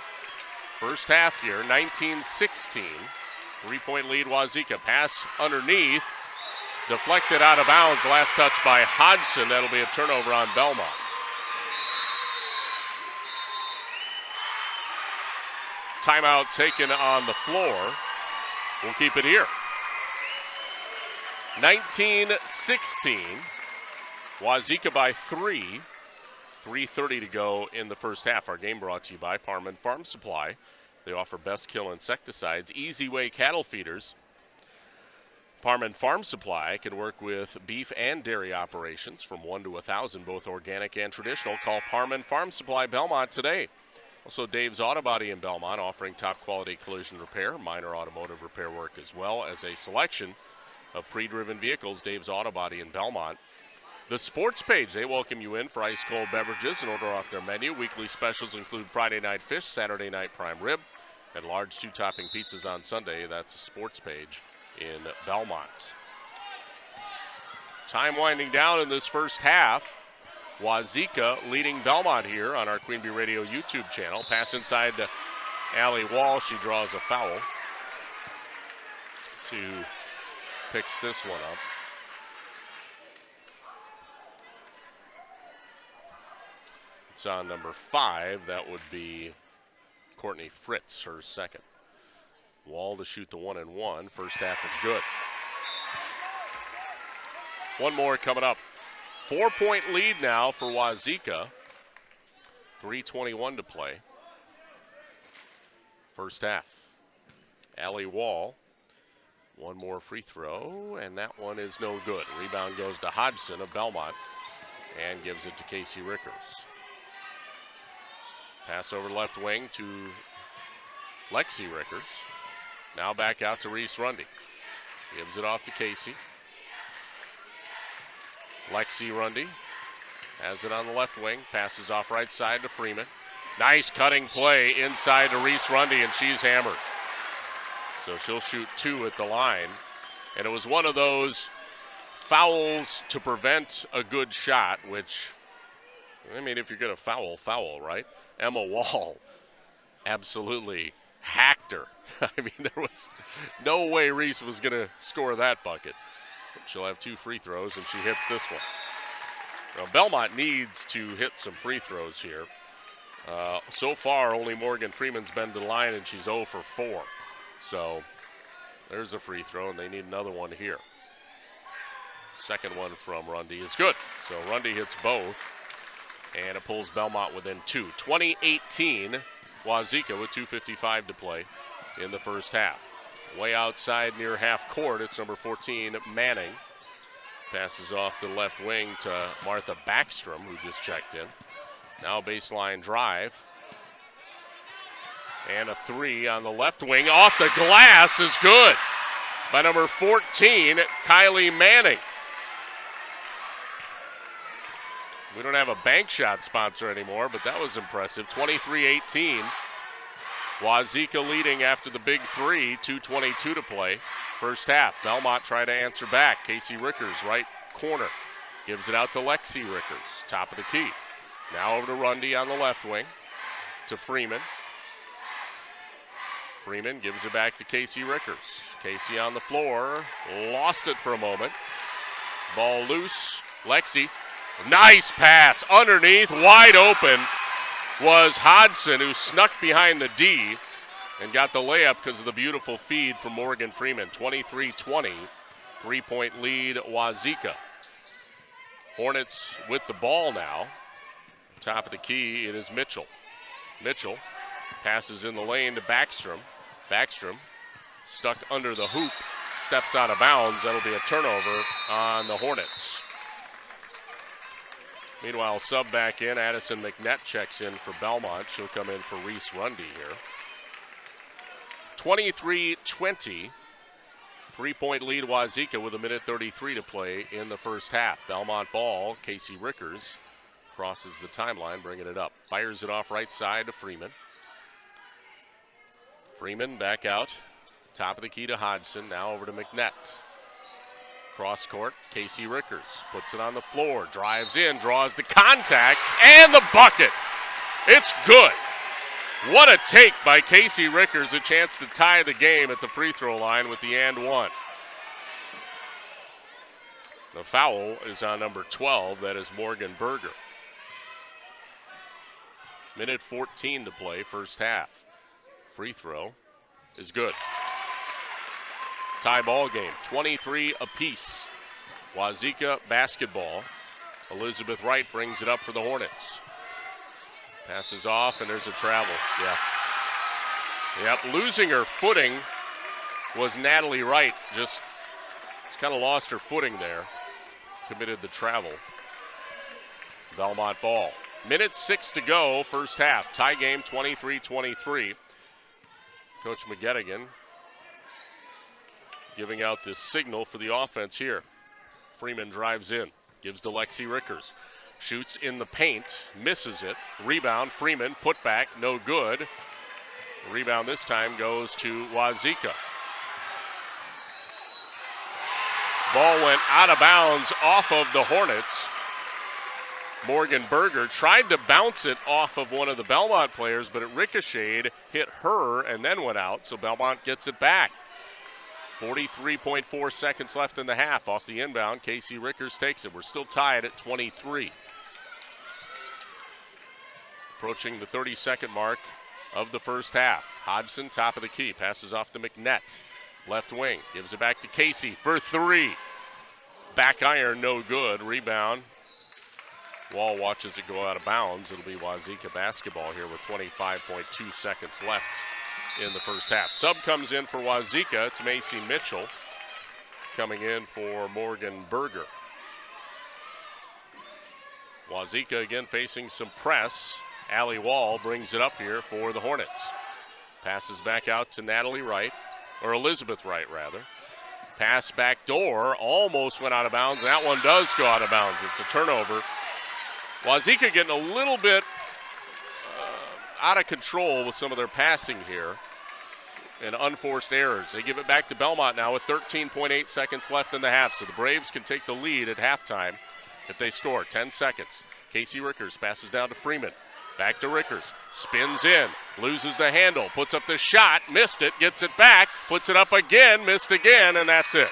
First half here. 19-16. 3-point lead, Wauzeka. Pass underneath. Deflected out of bounds. Last touch by Hodgson. That'll be a turnover on Belmont. Timeout taken on the floor. We'll keep it here. 19-16. Wauzeka by 3. 3:30 to go in the first half. Our game brought to you by Parman Farm Supply. They offer best kill insecticides, Easy Way cattle feeders. Parman Farm Supply can work with beef and dairy operations from 1 to 1,000, both organic and traditional. Call Parman Farm Supply Belmont today. Also, Dave's Auto Body in Belmont, offering top quality collision repair, minor automotive repair work, as well as a selection of pre-driven vehicles. Dave's Auto Body in Belmont. The Sports Page, they welcome you in for ice cold beverages and order off their menu. Weekly specials include Friday night fish, Saturday night prime rib, and large 2-topping pizzas on Sunday. That's the Sports Page in Belmont. Time winding down in this first half. Wauzeka leading Belmont here on our Queen Bee Radio YouTube channel. Pass inside to Allie Wall. She draws a foul. Let's see who picks this one up. It's on number 5. That would be Courtney Fritz, her second. Wall to shoot the 1-and-1. First half is good. One more coming up. 4-point lead now for Wauzeka. 3:21 to play. First half. Allie Wall. One more free throw, and that one is no good. Rebound goes to Hodgson of Belmont and gives it to Casey Rickers. Pass over left wing to Lexi Rickers. Now back out to Reese Rundy. Gives it off to Casey. Lexi Rundy has it on the left wing. Passes off right side to Freeman. Nice cutting play inside to Reese Rundy, and she's hammered. So she'll shoot 2 at the line. And it was one of those fouls to prevent a good shot, which, I mean, if you're going to foul, foul, right? Emma Wall absolutely hacked her. I mean, there was no way Reese was going to score that bucket. But she'll have 2 free throws, and she hits this one. Now, Belmont needs to hit some free throws here. So far, only Morgan Freeman's been to the line, and she's 0 for 4. So there's a free throw, and they need another one here. Second one from Rundy is good. So Rundy hits both, and it pulls Belmont within 2. 20-18, Wauzeka with 2:55 to play in the first half. Way outside near half court, it's number 14, Manning. Passes off to the left wing to Martha Backstrom, who just checked in. Now baseline drive. And a 3 on the left wing. Off the glass is good by number 14, Kylie Manning. We don't have a bank shot sponsor anymore, but that was impressive. 23-18. Wauzeka leading after the big 3, 2:22 to play. First half. Belmont trying to answer back. Casey Rickers, right corner. Gives it out to Lexi Rickers, top of the key. Now over to Rundy on the left wing, to Freeman. Freeman gives it back to Casey Rickers. Casey on the floor, lost it for a moment. Ball loose, Lexi. Nice pass, underneath, wide open was Hodgson, who snuck behind the D and got the layup because of the beautiful feed from Morgan Freeman. 23-20, 3-point lead, Wauzeka. Hornets with the ball now. Top of the key, it is Mitchell. Mitchell passes in the lane to Backstrom. Backstrom stuck under the hoop, steps out of bounds. That'll be a turnover on the Hornets. Meanwhile, sub back in, Addison McNett checks in for Belmont. She'll come in for Reese Rundy here. 23-20, 3-point lead Wauzeka with 1:33 to play in the first half. Belmont ball, Casey Rickers crosses the timeline, bringing it up. Fires it off right side to Freeman. Freeman back out, top of the key to Hodgson, now over to McNett. Cross court, Casey Rickers puts it on the floor, drives in, draws the contact, and the bucket. It's good. What a take by Casey Rickers, a chance to tie the game at the free throw line with the and one. The foul is on number 12, that is Morgan Berger. Minute 14 to play, first half. Free throw is good. Tie ball game, 23 apiece. Wauzeka basketball. Elizabeth Wright brings it up for the Hornets. Passes off, and there's a travel. Yep, losing her footing was Natalie Wright. Just kind of lost her footing there. Committed the travel. Belmont ball. Minute 6 to go, first half. Tie game, 23-23. Coach McGettigan giving out this signal for the offense here. Freeman drives in, gives to Lexi Rickers. Shoots in the paint, misses it. Rebound, Freeman, put back, no good. Rebound this time goes to Wauzeka. Ball went out of bounds off of the Hornets. Morgan Berger tried to bounce it off of one of the Belmont players, but it ricocheted, hit her, and then went out, so Belmont gets it back. 43.4 seconds left in the half. Off the inbound, Casey Rickers takes it. We're still tied at 23. Approaching the 30-second mark of the first half. Hodgson, top of the key, passes off to McNett. Left wing, gives it back to Casey for three. Back iron, no good. Rebound. Wall watches it go out of bounds. It'll be Wauzeka basketball here with 25.2 seconds left in the first half. Sub comes in for Wauzeka. It's Macy Mitchell coming in for Morgan Berger. Wauzeka again facing some press. Allie Wall brings it up here for the Hornets. Passes back out to Natalie Wright, or Elizabeth Wright rather. Pass back door, almost went out of bounds. That one does go out of bounds. It's a turnover. Wauzeka getting a little bit out of control with some of their passing here and unforced errors. They give it back to Belmont now with 13.8 seconds left in the half, so the Braves can take the lead at halftime if they score. 10 seconds. Casey Rickers passes down to Freeman. Back to Rickers. Spins in. Loses the handle. Puts up the shot. Missed it. Gets it back. Puts it up again. Missed again. And that's it.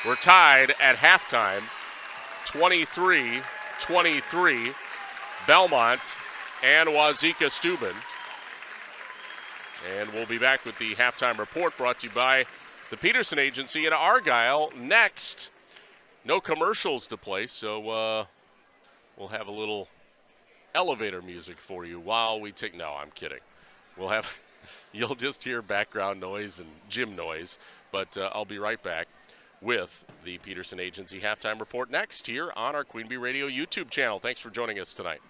We're tied at halftime. 23-23. Belmont and Wauzeka-Steuben. And we'll be back with the halftime report brought to you by the Peterson Agency in Argyle. Next, no commercials to play, so we'll have a little elevator music for you while we take, no, I'm kidding. We'll have, you'll just hear background noise and gym noise, but I'll be right back with the Peterson Agency halftime report next here on our Queen Bee Radio YouTube channel. Thanks for joining us tonight.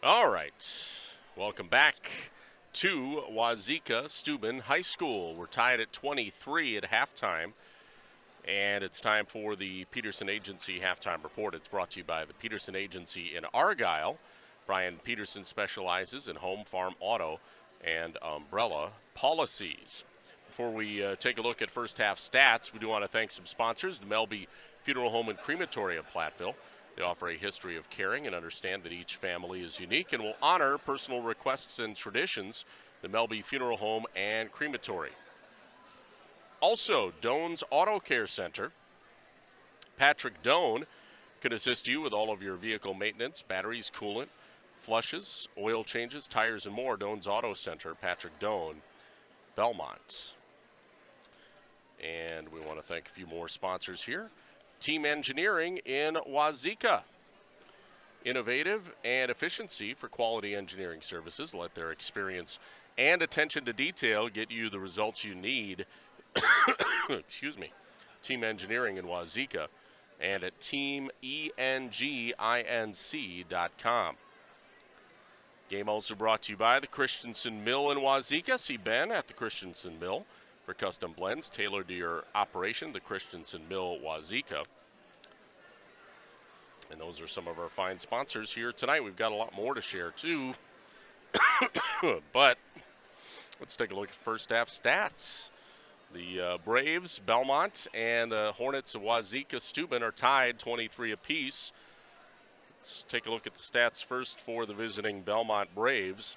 All right, welcome back to Wauzeka-Steuben High School. We're tied at 23 at halftime, and it's time for the Peterson Agency halftime report. It's brought to you by the Peterson Agency in Argyle. Brian Peterson specializes in home, farm, auto, and umbrella policies. Before we take a look at first half stats, we do want to thank some sponsors, the Melby Funeral Home and Crematory of Platteville. They offer a history of caring and understand that each family is unique and will honor personal requests and traditions. The Melby Funeral Home and Crematory. Also, Doan's Auto Care Center. Patrick Doan can assist you with all of your vehicle maintenance, batteries, coolant, flushes, oil changes, tires, and more. Doan's Auto Center, Patrick Doan, Belmont. And we want to thank a few more sponsors here. Team Engineering in Wauzeka. Innovative and efficiency for quality engineering services. Let their experience and attention to detail get you the results you need. Excuse me. Team Engineering in Wauzeka and at teamenginc.com. Game also brought to you by the Christensen Mill in Wauzeka. See Ben at the Christensen Mill for custom blends tailored to your operation, the Christensen Mill Wauzeka. And those are some of our fine sponsors here tonight. We've got a lot more to share too. But let's take a look at first half stats. The Braves, Belmont, and Hornets of Wauzeka-Steuben are tied 23 apiece. Let's take a look at the stats first for the visiting Belmont Braves.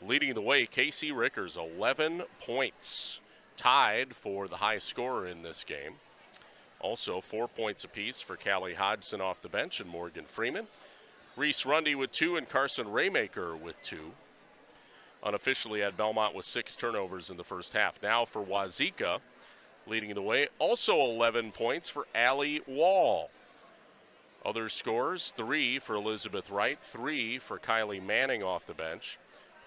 Leading the way, Casey Rickers, 11 points. Tied for the high scorer in this game. Also 4 points apiece for Callie Hodgson off the bench and Morgan Freeman. Reese Rundy with 2 and Carson Raymaker with 2. Unofficially at Belmont with 6 turnovers in the first half. Now for Wauzeka, leading the way, also 11 points for Allie Wall. Other scores, 3 for Elizabeth Wright, 3 for Kylie Manning off the bench,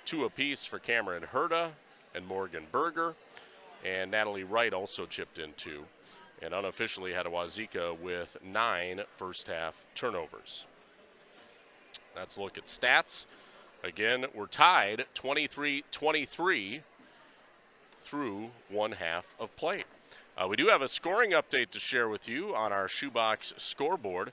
2 apiece for Cameron Herda and Morgan Berger. And Natalie Wright also chipped in 2. And unofficially had a Wauzeka with 9 first half turnovers. Let's look at stats. Again, we're tied 23-23 through one half of play. We do have a scoring update to share with you on our shoebox scoreboard.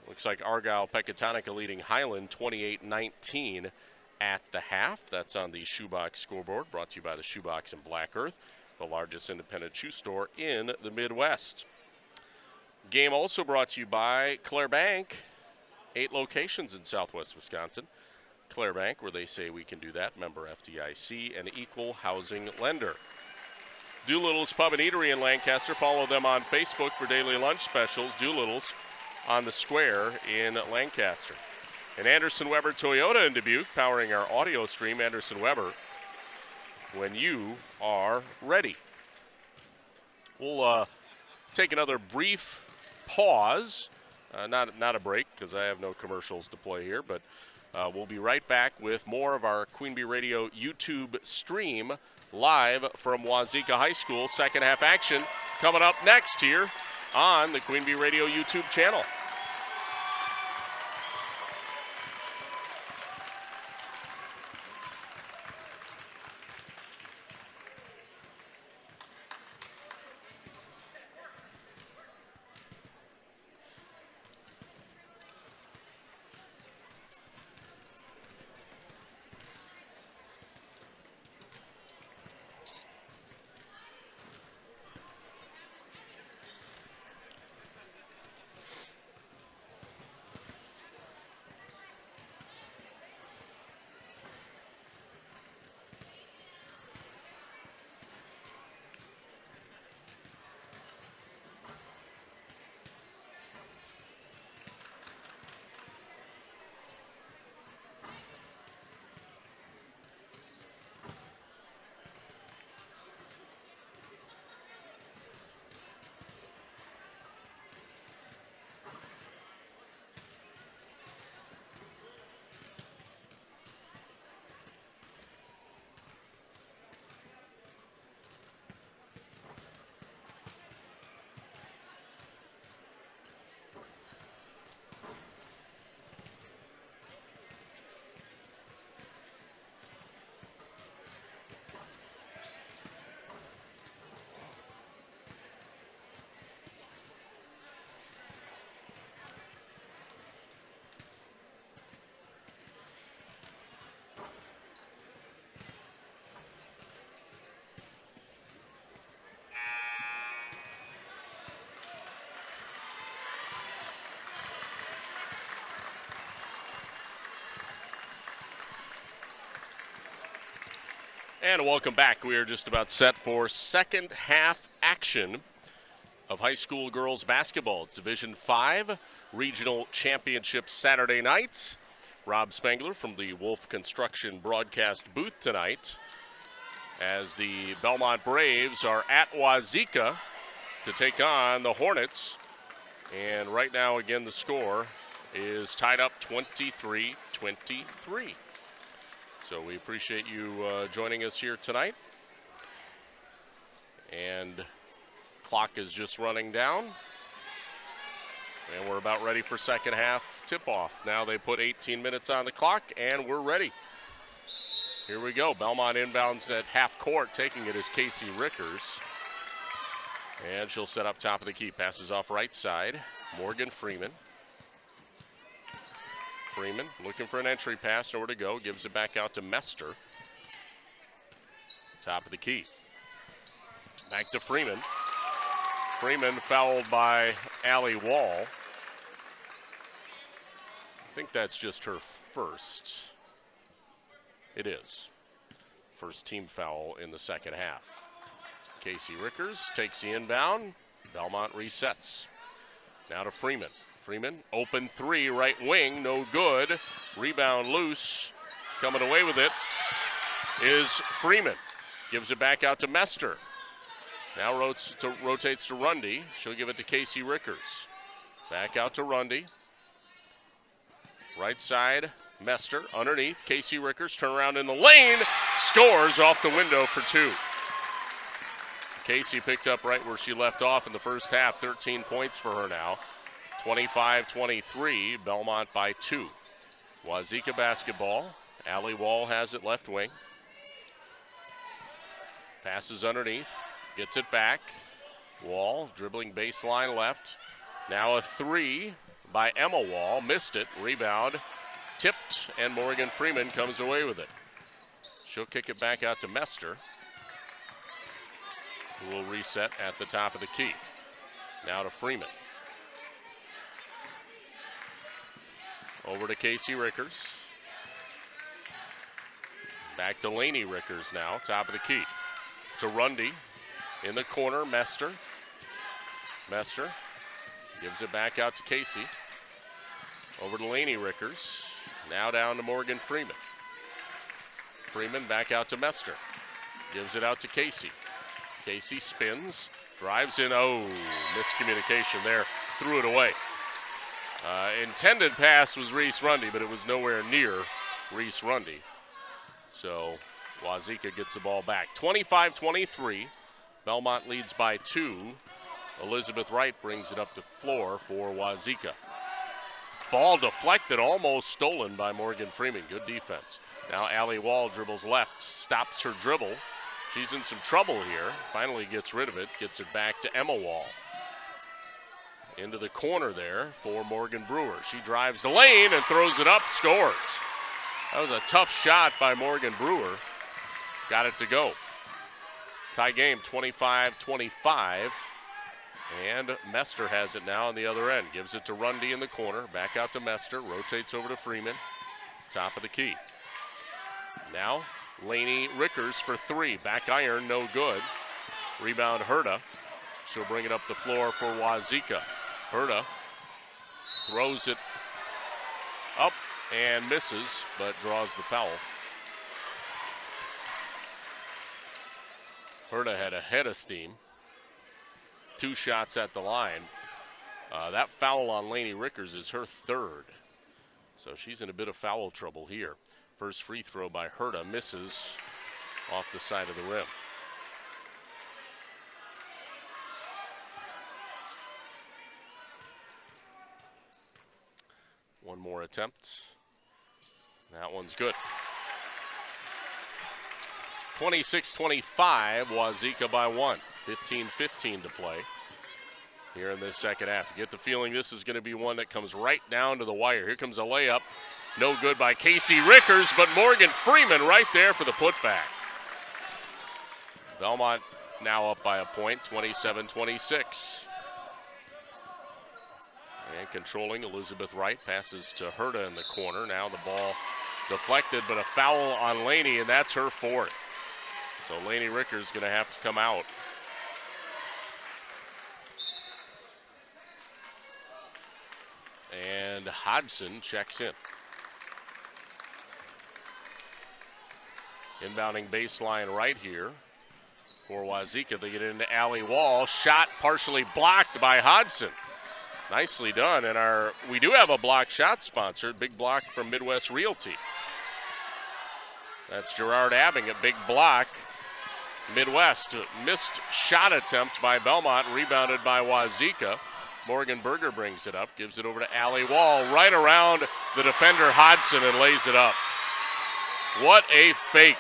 Looks like Argyle Pecatonica leading Highland 28-19 at the half. That's on the shoebox scoreboard, brought to you by the Shoebox in Black Earth, the largest independent shoe store in the Midwest. Game also brought to you by Claire Bank, 8 locations in Southwest Wisconsin. Claire Bank, where they say we can do that, member FDIC, and equal housing lender. Doolittle's Pub and Eatery in Lancaster. Follow them on Facebook for daily lunch specials. Doolittle's on the Square in Lancaster. And Anderson Weber Toyota in Dubuque, powering our audio stream. Anderson Weber, when you are ready. We'll take another brief pause. Not a break, because I have no commercials to play here, but we'll be right back with more of our Queen Bee Radio YouTube stream live from Wauzeka High School. Second half action coming up next here on the Queen Bee Radio YouTube channel. And welcome back. We are just about set for second half action of high school girls basketball. It's Division 5 Regional Championship Saturday nights. Rob Spangler from the Wolf Construction broadcast booth tonight as the Belmont Braves are at Wauzeka to take on the Hornets. And right now, again, the score is tied up 23-23. So we appreciate you joining us here tonight. And clock is just running down. And we're about ready for second half tip-off. Now they put 18 minutes on the clock, and we're ready. Here we go. Belmont inbounds at half court. Taking it is Casey Rickers. And she'll set up top of the key. Passes off right side. Morgan Freeman. Freeman looking for an entry pass, nowhere to go. Gives it back out to Mester. Top of the key. Back to Freeman. Freeman fouled by Allie Wall. I think that's just her first. It is. First team foul in the second half. Casey Rickers takes the inbound. Belmont resets. Now to Freeman. Freeman, open three, right wing, no good. Rebound loose. Coming away with it is Freeman. Gives it back out to Mester. Now rotates to Rundy. She'll give it to Casey Rickers. Back out to Rundy. Right side, Mester. Underneath, Casey Rickers. Turn around in the lane. Scores off the window for two. Casey picked up right where she left off in the first half. 13 points for her now. 25-23, Belmont by 2. Wauzeka basketball. Allie Wall has it left wing. Passes underneath. Gets it back. Wall dribbling baseline left. Now a three by Emma Wall. Missed it. Rebound. Tipped, and Morgan Freeman comes away with it. She'll kick it back out to Mester, who will reset at the top of the key. Now to Freeman. Over to Casey Rickers. Back to Lainey Rickers now, top of the key. To Rundy. In the corner, Mester. Mester gives it back out to Casey. Over to Lainey Rickers. Now down to Morgan Freeman. Freeman back out to Mester. Gives it out to Casey. Casey spins, drives in. Oh, miscommunication there. Threw it away. Intended pass was Reese Rundy, but it was nowhere near Reese Rundy. So Wauzeka gets the ball back. 25-23. Belmont leads by 2. Elizabeth Wright brings it up the floor for Wauzeka. Ball deflected, almost stolen by Morgan Freeman. Good defense. Now Allie Wall dribbles left, stops her dribble. She's in some trouble here. Finally gets rid of it, gets it back to Emma Wall. Into the corner there for Morgan Brewer. She drives the lane and throws it up, scores. That was a tough shot by Morgan Brewer. Got it to go. Tie game 25-25. And Mester has it now on the other end. Gives it to Rundy in the corner. Back out to Mester. Rotates over to Freeman. Top of the key. Now Lainey Rickers for three. Back iron, no good. Rebound Herta. She'll bring it up the floor for Wauzeka. Herta throws it up and misses, but draws the foul. Herta had a head of steam. 2 shots at the line. That foul on Lainey Rickers is her third. So she's in a bit of foul trouble here. First free throw by Herta misses off the side of the rim. One more attempt. That one's good. 26-25, Wauzeka by 1. 15-15 to play here in this second half. You get the feeling this is going to be one that comes right down to the wire. Here comes a layup. No good by Casey Rickers, but Morgan Freeman right there for the putback. Belmont now up by a point, 27-26. And controlling Elizabeth Wright, passes to Herta in the corner. Now the ball deflected, but a foul on Lainey, and that's her fourth. So Lainey Ricker's going to have to come out. And Hodgson checks in. Inbounding baseline right here for Wauzeka. They get into alley wall. Shot partially blocked by Hodgson. Nicely done. And we do have a block shot sponsored. Big block from Midwest Realty. That's Gerard Abbing, a big block. Midwest. Missed shot attempt by Belmont. Rebounded by Wauzeka. Morgan Berger brings it up. Gives it over to alley wall. Right around the defender Hodgson and lays it up. What a fake.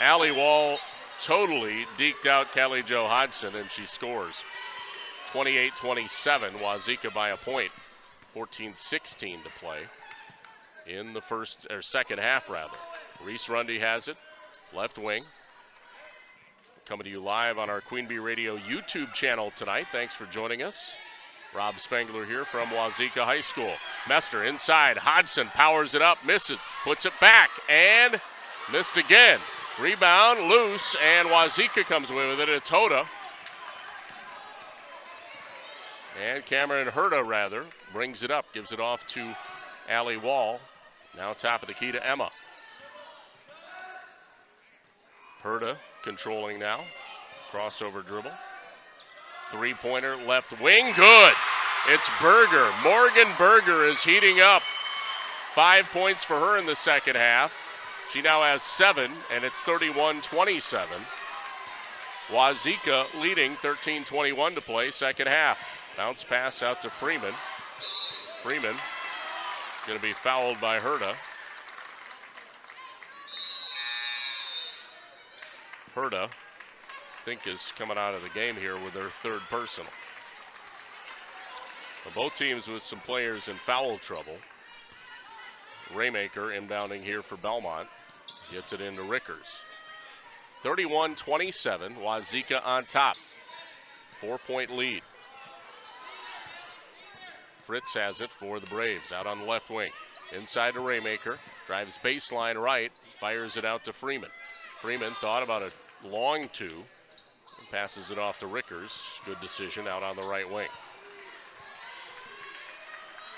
Alley wall totally deked out Kelly Jo Hodgson, and she scores. 28-27, Wauzeka by a point. 14-16 to play in the second half, rather. Reese Rundy has it, left wing. Coming to you live on our Queen Bee Radio YouTube channel tonight. Thanks for joining us. Rob Spangler here from Wauzeka High School. Mester inside, Hodgson powers it up, misses, puts it back, and missed again. Rebound, loose, and Wauzeka comes away with it. It's Hoda. And Cameron Herta, brings it up, gives it off to Allie Wall. Now top of the key to Emma. Herta controlling now. Crossover dribble. Three-pointer left wing, good. It's Berger. Morgan Berger is heating up. 5 points for her in the second half. She now has 7, and it's 31-27. Wauzeka leading 13-21 to play second half. Bounce pass out to Freeman. Freeman going to be fouled by Herta. Herta, I think, is coming out of the game here with their third personal. Well, both teams with some players in foul trouble. Raymaker inbounding here for Belmont. Gets it into Rickers. 31-27, Wauzeka on top. 4-point lead. Fritz has it for the Braves out on the left wing. Inside to Raymaker. Drives baseline right. Fires it out to Freeman. Freeman thought about a long two. And passes it off to Rickers. Good decision out on the right wing.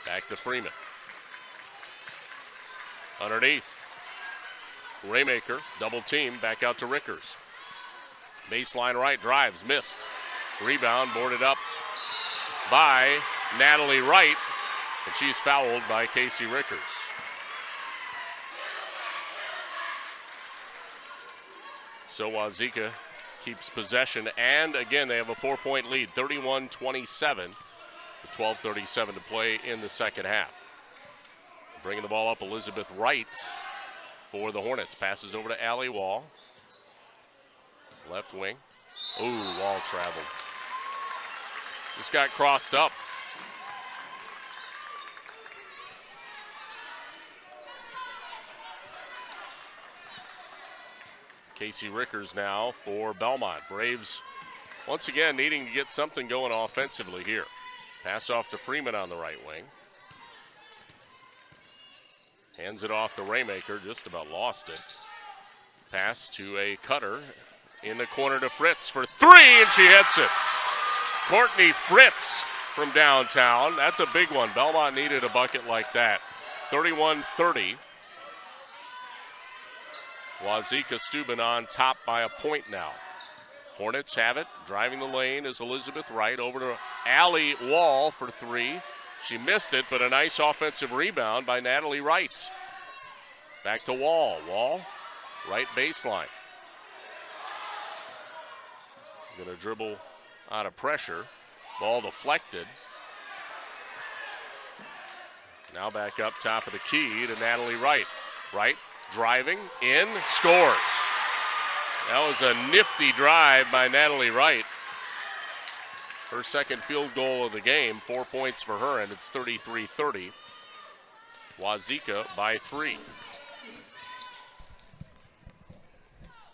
Back to Freeman. Underneath. Raymaker, double team, back out to Rickers. Baseline right, drives, missed. Rebound, boarded up by Natalie Wright, and she's fouled by Casey Rickers. So Wauzeka keeps possession, and again, they have a 4-point lead, 31-27, with 12:37 to play in the second half. Bringing the ball up, Elizabeth Wright for the Hornets. Passes over to Allie Wall. Left wing. Ooh, Wall traveled. Just got crossed up. Casey Rickers now for Belmont. Braves once again needing to get something going offensively here. Pass off to Freeman on the right wing. Hands it off to Raymaker, just about lost it. Pass to a cutter in the corner to Fritz for three, and she hits it. Courtney Fritz from downtown. That's a big one. Belmont needed a bucket like that. 31-30. Wauzeka-Steuben on top by a point now. Hornets have it. Driving the lane is Elizabeth Wright over to Allie Wall for three. She missed it, but a nice offensive rebound by Natalie Wright. Back to Wall. Wall, right baseline. Going to dribble out of pressure. Ball deflected. Now back up top of the key to Natalie Wright. Wright driving in, scores. That was a nifty drive by Natalie Wright. Her second field goal of the game, 4 points for her, and it's 33-30. Wauzeka by 3.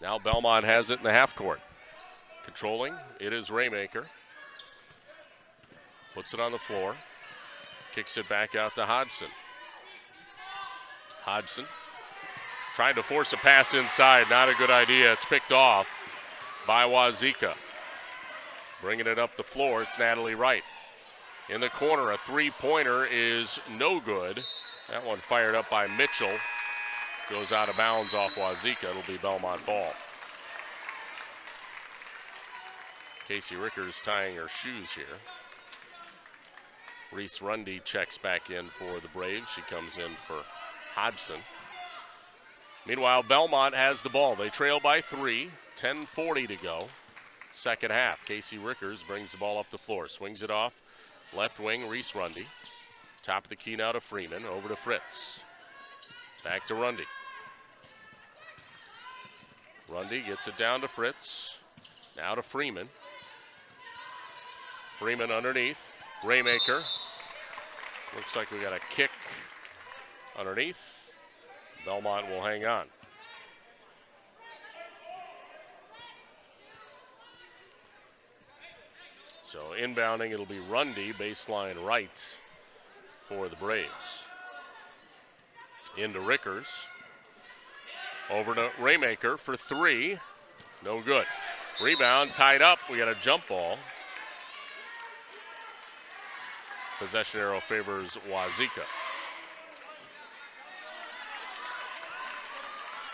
Now Belmont has it in the half court. Controlling, it is Raymaker. Puts it on the floor. Kicks it back out to Hodgson. Hodgson Tried to force a pass inside. Not a good idea. It's picked off by Wauzeka. Bringing it up the floor, it's Natalie Wright. In the corner, a three-pointer is no good. That one fired up by Mitchell. Goes out of bounds off Wauzeka. It'll be Belmont ball. Casey Rickers tying her shoes here. Reese Rundy checks back in for the Braves. She comes in for Hodgson. Meanwhile, Belmont has the ball. They trail by 3, 10:40 to go. Second half. Casey Rickers brings the ball up the floor. Swings it off. Left wing, Reese Rundy. Top of the key now to Freeman. Over to Fritz. Back to Rundy. Rundy gets it down to Fritz. Now to Freeman. Freeman underneath. Raymaker. Looks like we got a kick underneath. Belmont will hang on. So inbounding, it'll be Rundy, baseline right for the Braves. Into Rickers. Over to Raymaker for 3. No good. Rebound tied up. We got a jump ball. Possession arrow favors Wauzeka.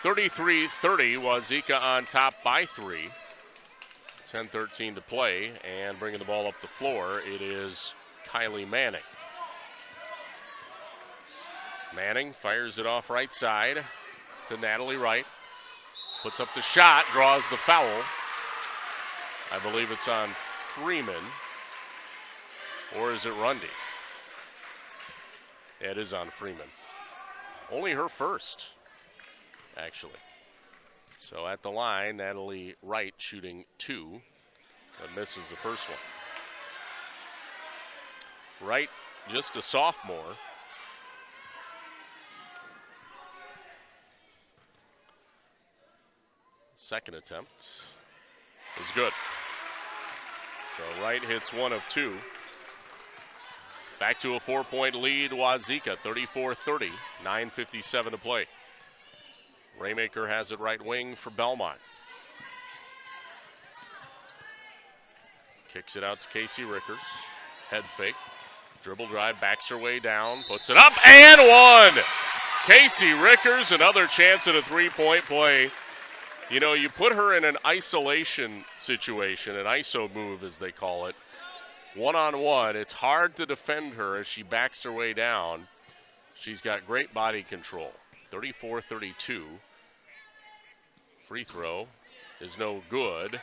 33-30, Wauzeka on top by 3. 10:13 to play, and bringing the ball up the floor, it is Kylie Manning. Manning fires it off right side to Natalie Wright. Puts up the shot, draws the foul. I believe it's on Freeman. Or is it Rundy? It is on Freeman. Only her first, actually. So at the line, Natalie Wright shooting 2, but misses the first one. Wright, just a sophomore. Second attempt is good. So Wright hits 1 of 2. Back to a 4-point lead, Wauzeka, 34-30, 9:57 to play. Raymaker has it right wing for Belmont. Kicks it out to Casey Rickers. Head fake. Dribble drive, backs her way down, puts it up, and 1! Casey Rickers, another chance at a 3-point play. You know, you put her in an isolation situation, an ISO move as they call it. One-on-one, it's hard to defend her as she backs her way down. She's got great body control. 34-32. Free throw is no good.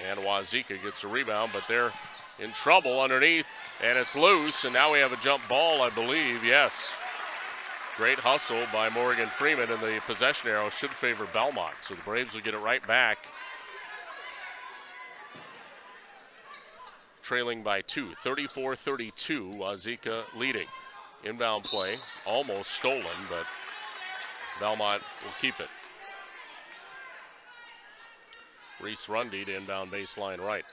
And Wauzeka gets a rebound, but they're in trouble underneath, and it's loose, and now we have a jump ball, I believe, yes. Great hustle by Morgan Freeman, and the possession arrow should favor Belmont, so the Braves will get it right back. Trailing by 2, 34-32, Wauzeka leading. Inbound play, almost stolen, but Belmont will keep it. Reese Rundy to inbound baseline right.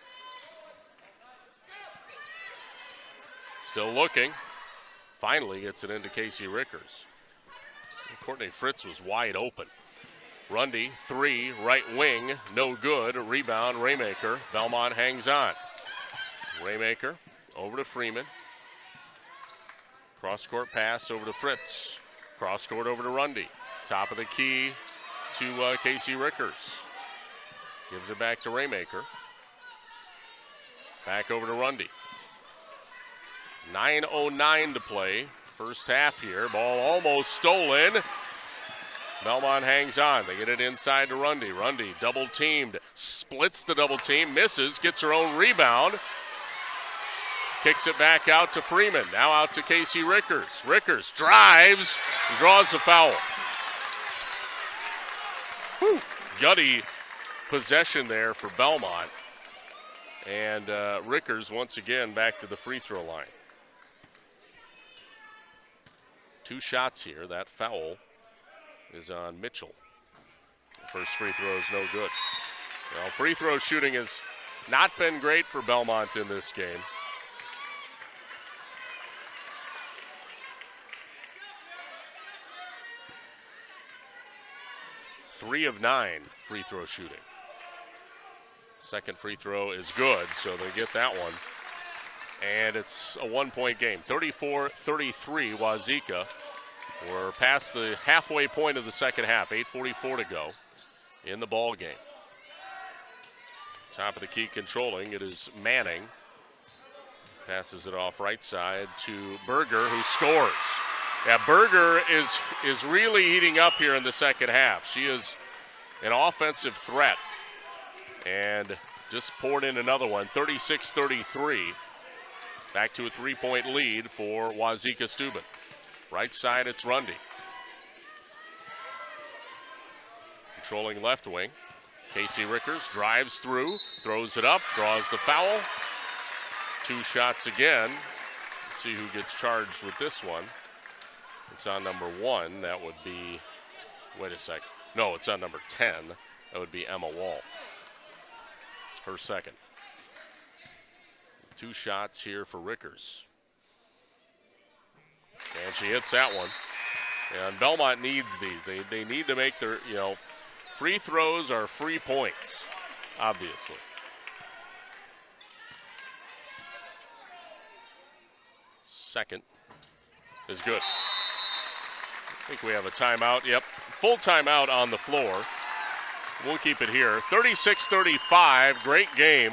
Still looking. Finally gets it into Casey Rickers. Courtney Fritz was wide open. Rundy, 3, right wing, no good. Rebound, Raymaker. Belmont hangs on. Raymaker over to Freeman. Cross-court pass over to Fritz. Cross-court over to Rundy. Top of the key to Casey Rickers. Gives it back to Raymaker. Back over to Rundy. 9:09 to play. First half here. Ball almost stolen. Belmont hangs on. They get it inside to Rundy. Rundy double teamed. Splits the double team. Misses. Gets her own rebound. Kicks it back out to Freeman. Now out to Casey Rickers. Rickers drives and draws the foul. Whew. Gutty possession there for Belmont. And Rickers once again back to the free throw line. 2 shots here. That foul is on Mitchell. The first free throw is no good. Well, free throw shooting has not been great for Belmont in this game. 3 of 9 free throw shooting. Second free throw is good, so they get that one. And it's a 1-point game, 34-33 Wauzeka. We're past the halfway point of the second half, 8:44 to go in the ball game. Top of the key controlling, it is Manning. Passes it off right side to Berger, who scores. Yeah, Berger is really heating up here in the second half. She is an offensive threat. And just poured in another one, 36-33. Back to a 3-point lead for Wauzeka-Steuben. Right side, it's Rundy. Controlling left wing. Casey Rickers drives through, throws it up, draws the foul. 2 shots again. Let's see who gets charged with this one. It's on number 1. That would be, wait a second. No, it's on number 10. That would be Emma Wall. Her second. 2 shots here for Rickers. And she hits that one. And Belmont needs these. They need to make their, free throws are free points, obviously. Second is good. I think we have a timeout. Yep, full timeout on the floor. We'll keep it here. 36-35, great game.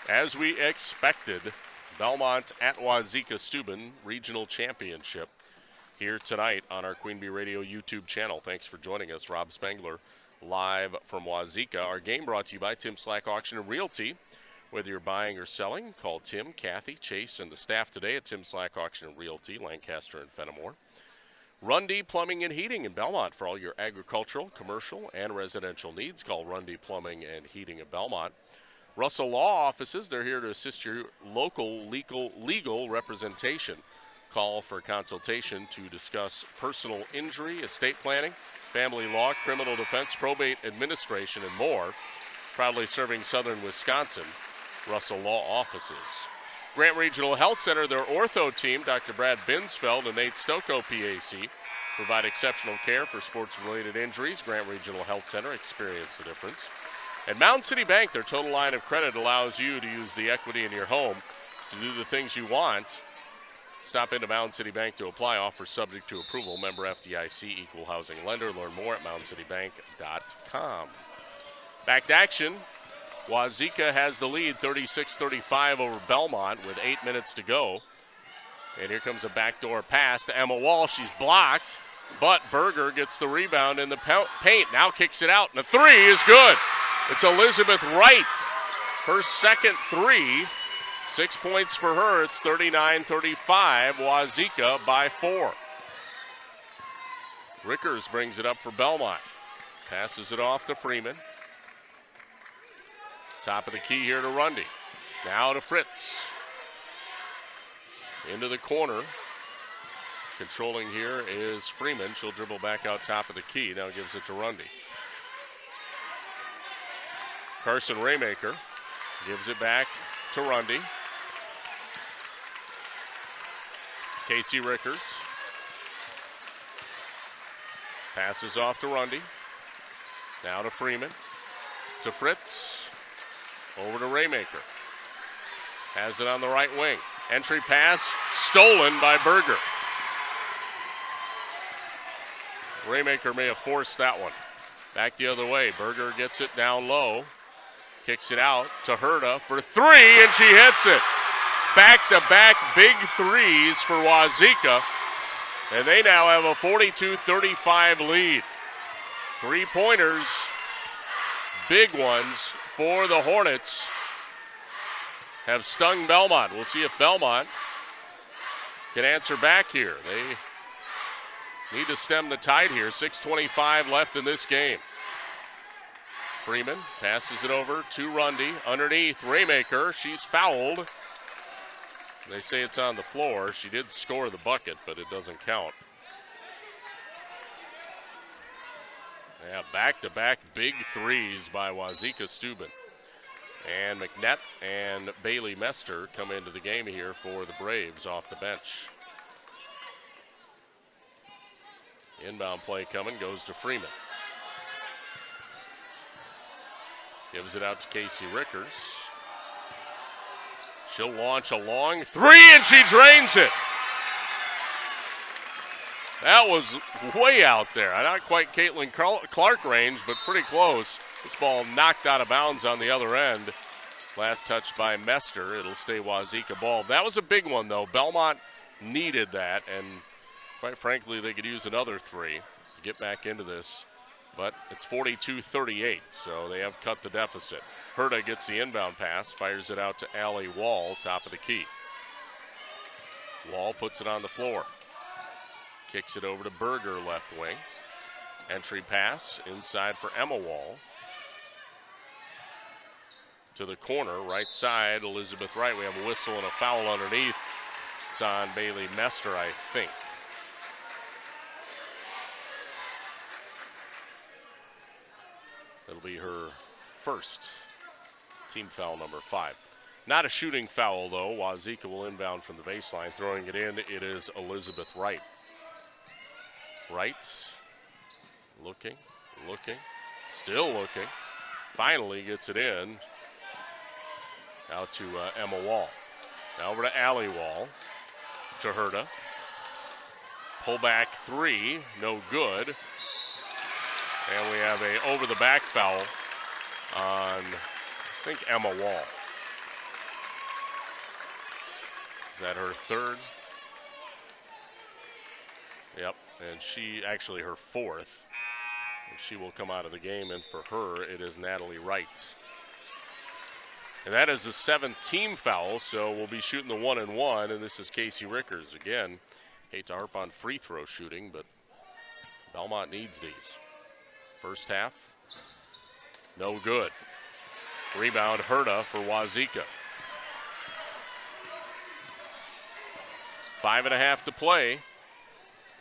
As we expected, Belmont at Wauzeka-Steuben Regional Championship here tonight on our Queen Bee Radio YouTube channel. Thanks for joining us. Rob Spangler live from Wauzeka. Our game brought to you by Tim Slack Auction and Realty. Whether you're buying or selling, call Tim, Kathy, Chase, and the staff today at Tim Slack Auction and Realty, Lancaster and Fenimore. Rundy Plumbing and Heating in Belmont for all your agricultural, commercial, and residential needs. Call Rundy Plumbing and Heating of Belmont. Russell Law Offices, they're here to assist your local legal representation. Call for consultation to discuss personal injury, estate planning, family law, criminal defense, probate administration, and more. Proudly serving southern Wisconsin, Russell Law Offices. Grant Regional Health Center, their ortho team, Dr. Brad Binsfeld and Nate Stocco, PAC, provide exceptional care for sports-related injuries. Grant Regional Health Center, experience the difference. At Mound City Bank, their total line of credit allows you to use the equity in your home to do the things you want. Stop into Mound City Bank to apply. Offer subject to approval. Member FDIC, equal housing lender. Learn more at moundcitybank.com. Back to action. Wauzeka has the lead, 36-35 over Belmont with 8 minutes to go. And here comes a backdoor pass to Emma Wall. She's blocked, but Berger gets the rebound in the paint. Now kicks it out, and the 3 is good. It's Elizabeth Wright. Her second 3. 6 points for her. It's 39-35. Wauzeka by 4. Rickers brings it up for Belmont. Passes it off to Freeman. Top of the key here to Rundy. Now to Fritz. Into the corner. Controlling here is Freeman. She'll dribble back out top of the key. Now gives it to Rundy. Carson Raymaker gives it back to Rundy. Casey Rickers. Passes off to Rundy. Now to Freeman. To Fritz. Over to Raymaker. Has it on the right wing. Entry pass stolen by Berger. Raymaker may have forced that one. Back the other way. Berger gets it down low. Kicks it out to Herta for 3, and she hits it. Back-to-back big threes for Wauzeka. And they now have a 42-35 lead. 3-pointers, big ones for the Hornets, have stung Belmont. We'll see if Belmont can answer back here. They need to stem the tide here. 6:25 left in this game. Freeman passes it over to Rundy. Underneath, Raymaker. She's fouled. They say it's on the floor. She did score the bucket, but it doesn't count. Yeah, back-to-back big threes by Wauzeka-Steuben. And McNett and Bailey Mester come into the game here for the Braves off the bench. Inbound play coming, goes to Freeman. Gives it out to Casey Rickers. She'll launch a long three, and she drains it. That was way out there. Not quite Caitlin Clark range, but pretty close. This ball knocked out of bounds on the other end. Last touch by Mester. It'll stay Wauzeka ball. That was a big one, though. Belmont needed that, and quite frankly, they could use another three to get back into this. But it's 42-38, so they have cut the deficit. Herta gets the inbound pass, fires it out to Allie Wall, top of the key. Wall puts it on the floor. Kicks it over to Berger, left wing. Entry pass inside for Emma Wall. To the corner, right side, Elizabeth Wright. We have a whistle and a foul underneath. It's on Bailey Mester, I think. It'll be her first team foul, number 5. Not a shooting foul, though. Wauzeka will inbound from the baseline. Throwing it in, it is Elizabeth Wright. Wright, looking, still looking. Finally gets it in. Out to Emma Wall. Now over to Allie Wall. To Herta. Pull back three, no good. And we have a over the back foul on, I think, Emma Wall. Is that her third? Yep, and she actually her fourth. And she will come out of the game, and for her, it is Natalie Wright. And that is the 7th team foul, so we'll be shooting the 1-and-1, and this is Casey Rickers. Again, hate to harp on free throw shooting, but Belmont needs these. First half, no good. Rebound, Herta for Wauzeka. 5.5 to play.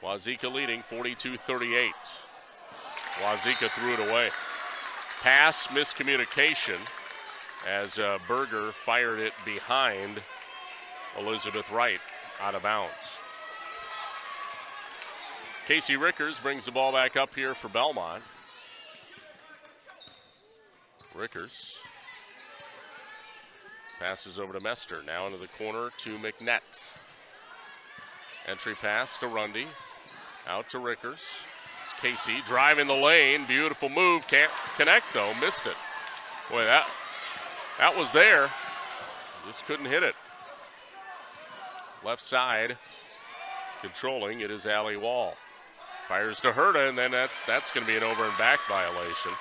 Wauzeka leading 42-38. Wauzeka threw it away. Pass miscommunication as Berger fired it behind Elizabeth Wright out of bounds. Casey Rickers brings the ball back up here for Belmont. Rickers passes over to Mester. Now into the corner to McNett. Entry pass to Rundy. Out to Rickers. It's Casey driving the lane. Beautiful move. Can't connect though. Missed it. Boy, that was there. Just couldn't hit it. Left side. Controlling. It is Allie Wall. Fires to Herta, and then that's going to be an over and back violation.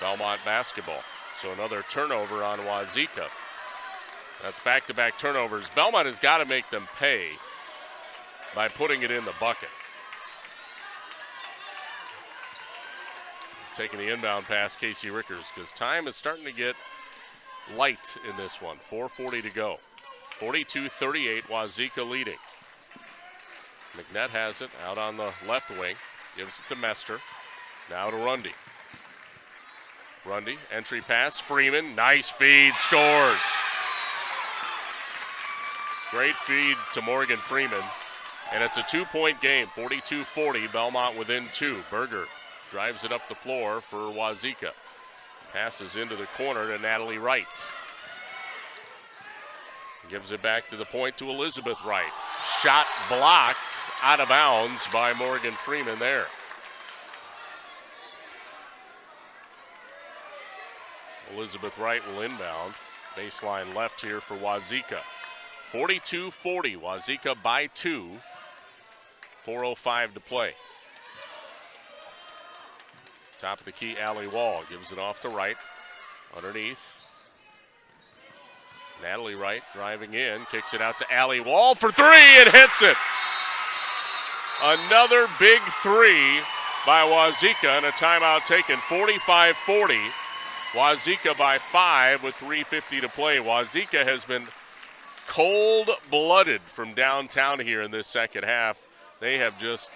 Belmont basketball. So another turnover on Wauzeka. That's back-to-back turnovers. Belmont has got to make them pay by putting it in the bucket. Taking the inbound pass, Casey Rickers, because time is starting to get light in this one. 4:40 to go. 42-38, Wauzeka leading. McNett has it out on the left wing. Gives it to Mester. Now to Rundy. Rundy, entry pass, Freeman, nice feed, scores. Great feed to Morgan Freeman. And it's a 2-point game, 42-40, Belmont within 2. Berger drives it up the floor for Wauzeka. Passes into the corner to Natalie Wright. Gives it back to the point to Elizabeth Wright. Shot blocked out of bounds by Morgan Freeman there. Elizabeth Wright will inbound. Baseline left here for Wauzeka. 42-40, Wauzeka by 2. 4:05 to play. Top of the key, Allie Wall gives it off to Wright. Underneath. Natalie Wright driving in, kicks it out to Allie Wall for 3 and hits it. Another big 3 by Wauzeka and a timeout taken. 45-40. Wauzeka by 5 with 3:50 to play. Wauzeka has been cold-blooded from downtown here in this second half. They have just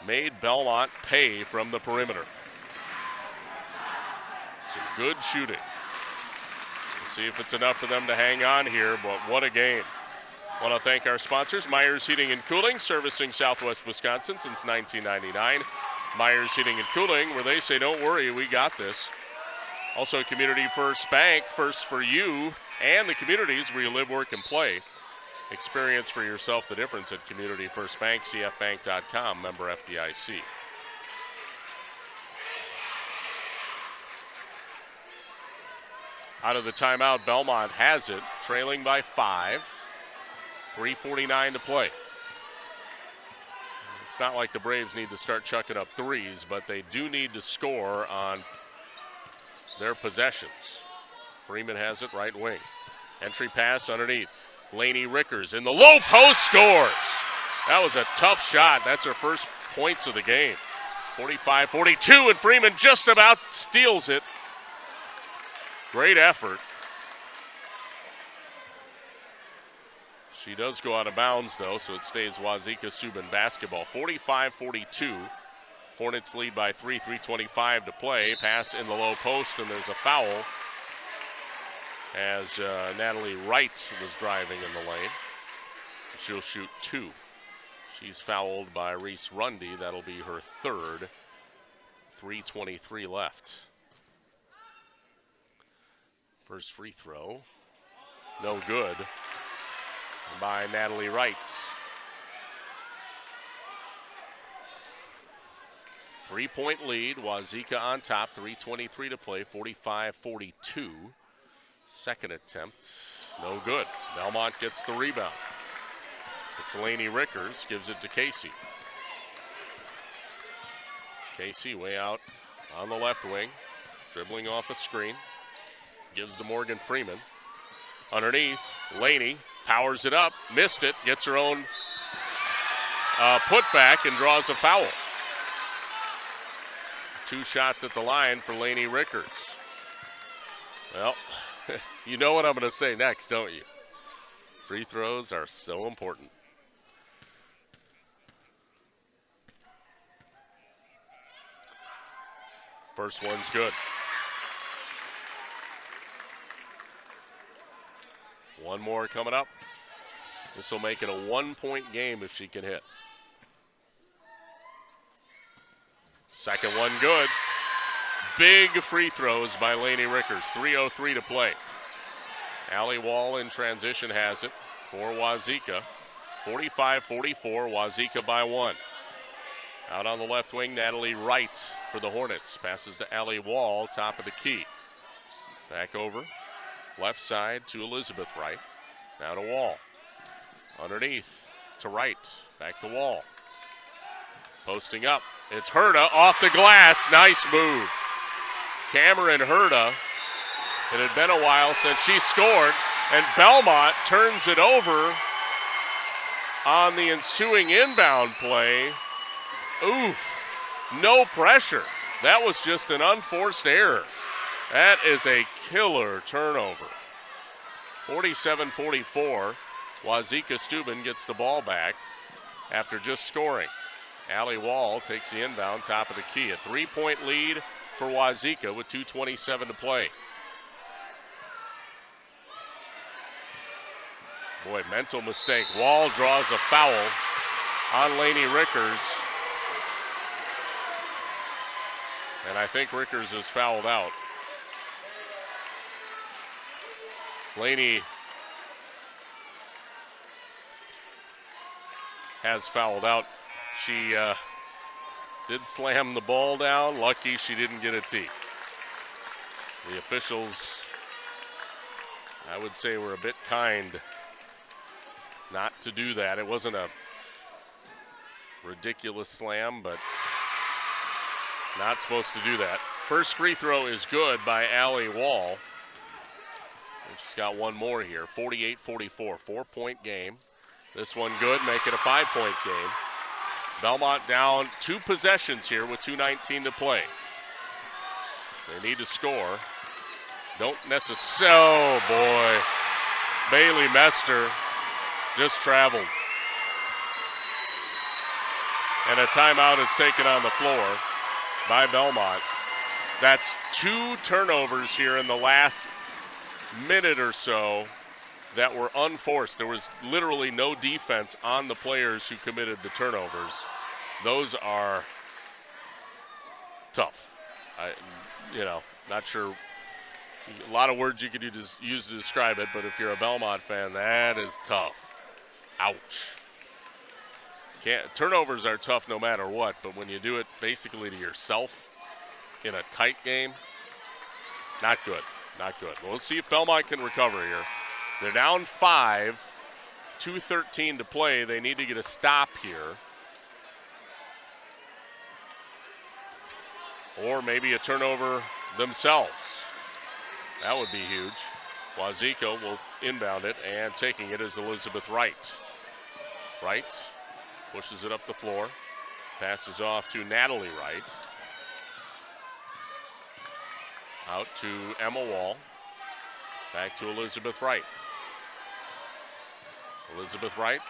made Belmont pay from the perimeter. Some good shooting. We'll see if it's enough for them to hang on here, but what a game. I want to thank our sponsors, Myers Heating and Cooling, servicing Southwest Wisconsin since 1999. Myers Heating and Cooling, where they say, don't worry, we got this. Also, Community First Bank, first for you and the communities where you live, work, and play. Experience for yourself the difference at Community First Bank, cfbank.com, member FDIC. Out of the timeout, Belmont has it, trailing by 5. 3:49 to play. It's not like the Braves need to start chucking up threes, but they do need to score on their possessions. Freeman has it, right wing. Entry pass underneath. Lainey Rickers in the low post scores. That was a tough shot. That's her first points of the game. 45-42, and Freeman just about steals it. Great effort. She does go out of bounds, though, so it stays Wauzeka-Steuben basketball. 45-42. Hornets lead by 3, 3:25 to play. Pass in the low post, and there's a foul as Natalie Wright was driving in the lane. She'll shoot 2. She's fouled by Reese Rundy. That'll be her third. 3:23 left. First free throw. No good. By Natalie Wright. 3-point lead. Wauzeka on top. 3:23 to play. 45-42. Second attempt. No good. Belmont gets the rebound. It's Lainey Rickers. Gives it to Casey. Casey way out on the left wing. Dribbling off a screen. Gives to Morgan Freeman. Underneath. Lainey. Powers it up, missed it, gets her own putback and draws a foul. 2 shots at the line for Lainey Rickers. Well, you know what I'm going to say next, don't you? Free throws are so important. First one's good. One more coming up. This will make it a 1-point game if she can hit. Second one good. Big free throws by Lainey Rickers. 3:03 to play. Allie Wall in transition has it for Wauzeka. 45-44, Wauzeka by 1. Out on the left wing, Natalie Wright for the Hornets. Passes to Allie Wall, top of the key. Back over. Left side to Elizabeth Wright. Now to Wall. Underneath to Wright. Back to Wall. Posting up. It's Herda off the glass. Nice move. Cameron Herda. It had been a while since she scored. And Belmont turns it over on the ensuing inbound play. Oof. No pressure. That was just an unforced error. That is a killer turnover. 47-44. Wauzeka-Steuben gets the ball back after just scoring. Allie Wall takes the inbound, top of the key. A 3-point lead for Wauzeka with 2:27 to play. Boy, mental mistake. Wall draws a foul on Lainey Rickers. And I think Rickers is fouled out. Lainey has fouled out. She did slam the ball down. Lucky she didn't get a tee. The officials, I would say, were a bit kind not to do that. It wasn't a ridiculous slam, but not supposed to do that. First free throw is good by Allie Wall. And she's got one more here. 48-44, 4-point game. This one good, make it a 5-point game. Belmont down 2 possessions here with 2:19 to play. They need to score. Don't necessarily, oh boy. Bailey Mester just traveled. And a timeout is taken on the floor by Belmont. That's 2 turnovers here in the last minute or so that were unforced. There was literally no defense on the players who committed the turnovers. Those are tough. Not sure A lot of words you could use to describe it, but if you're a Belmont fan, that is tough. Ouch. Turnovers are tough no matter what, but when you do it basically to yourself in a tight game, not good. Not good. Well, let's see if Belmont can recover here. They're down 5, 2:13 to play. They need to get a stop here. Or maybe a turnover themselves. That would be huge. Wauzeka will inbound it, and taking it is Elizabeth Wright. Wright pushes it up the floor. Passes off to Natalie Wright. Out to Emma Wall. Back to Elizabeth Wright. Elizabeth Wright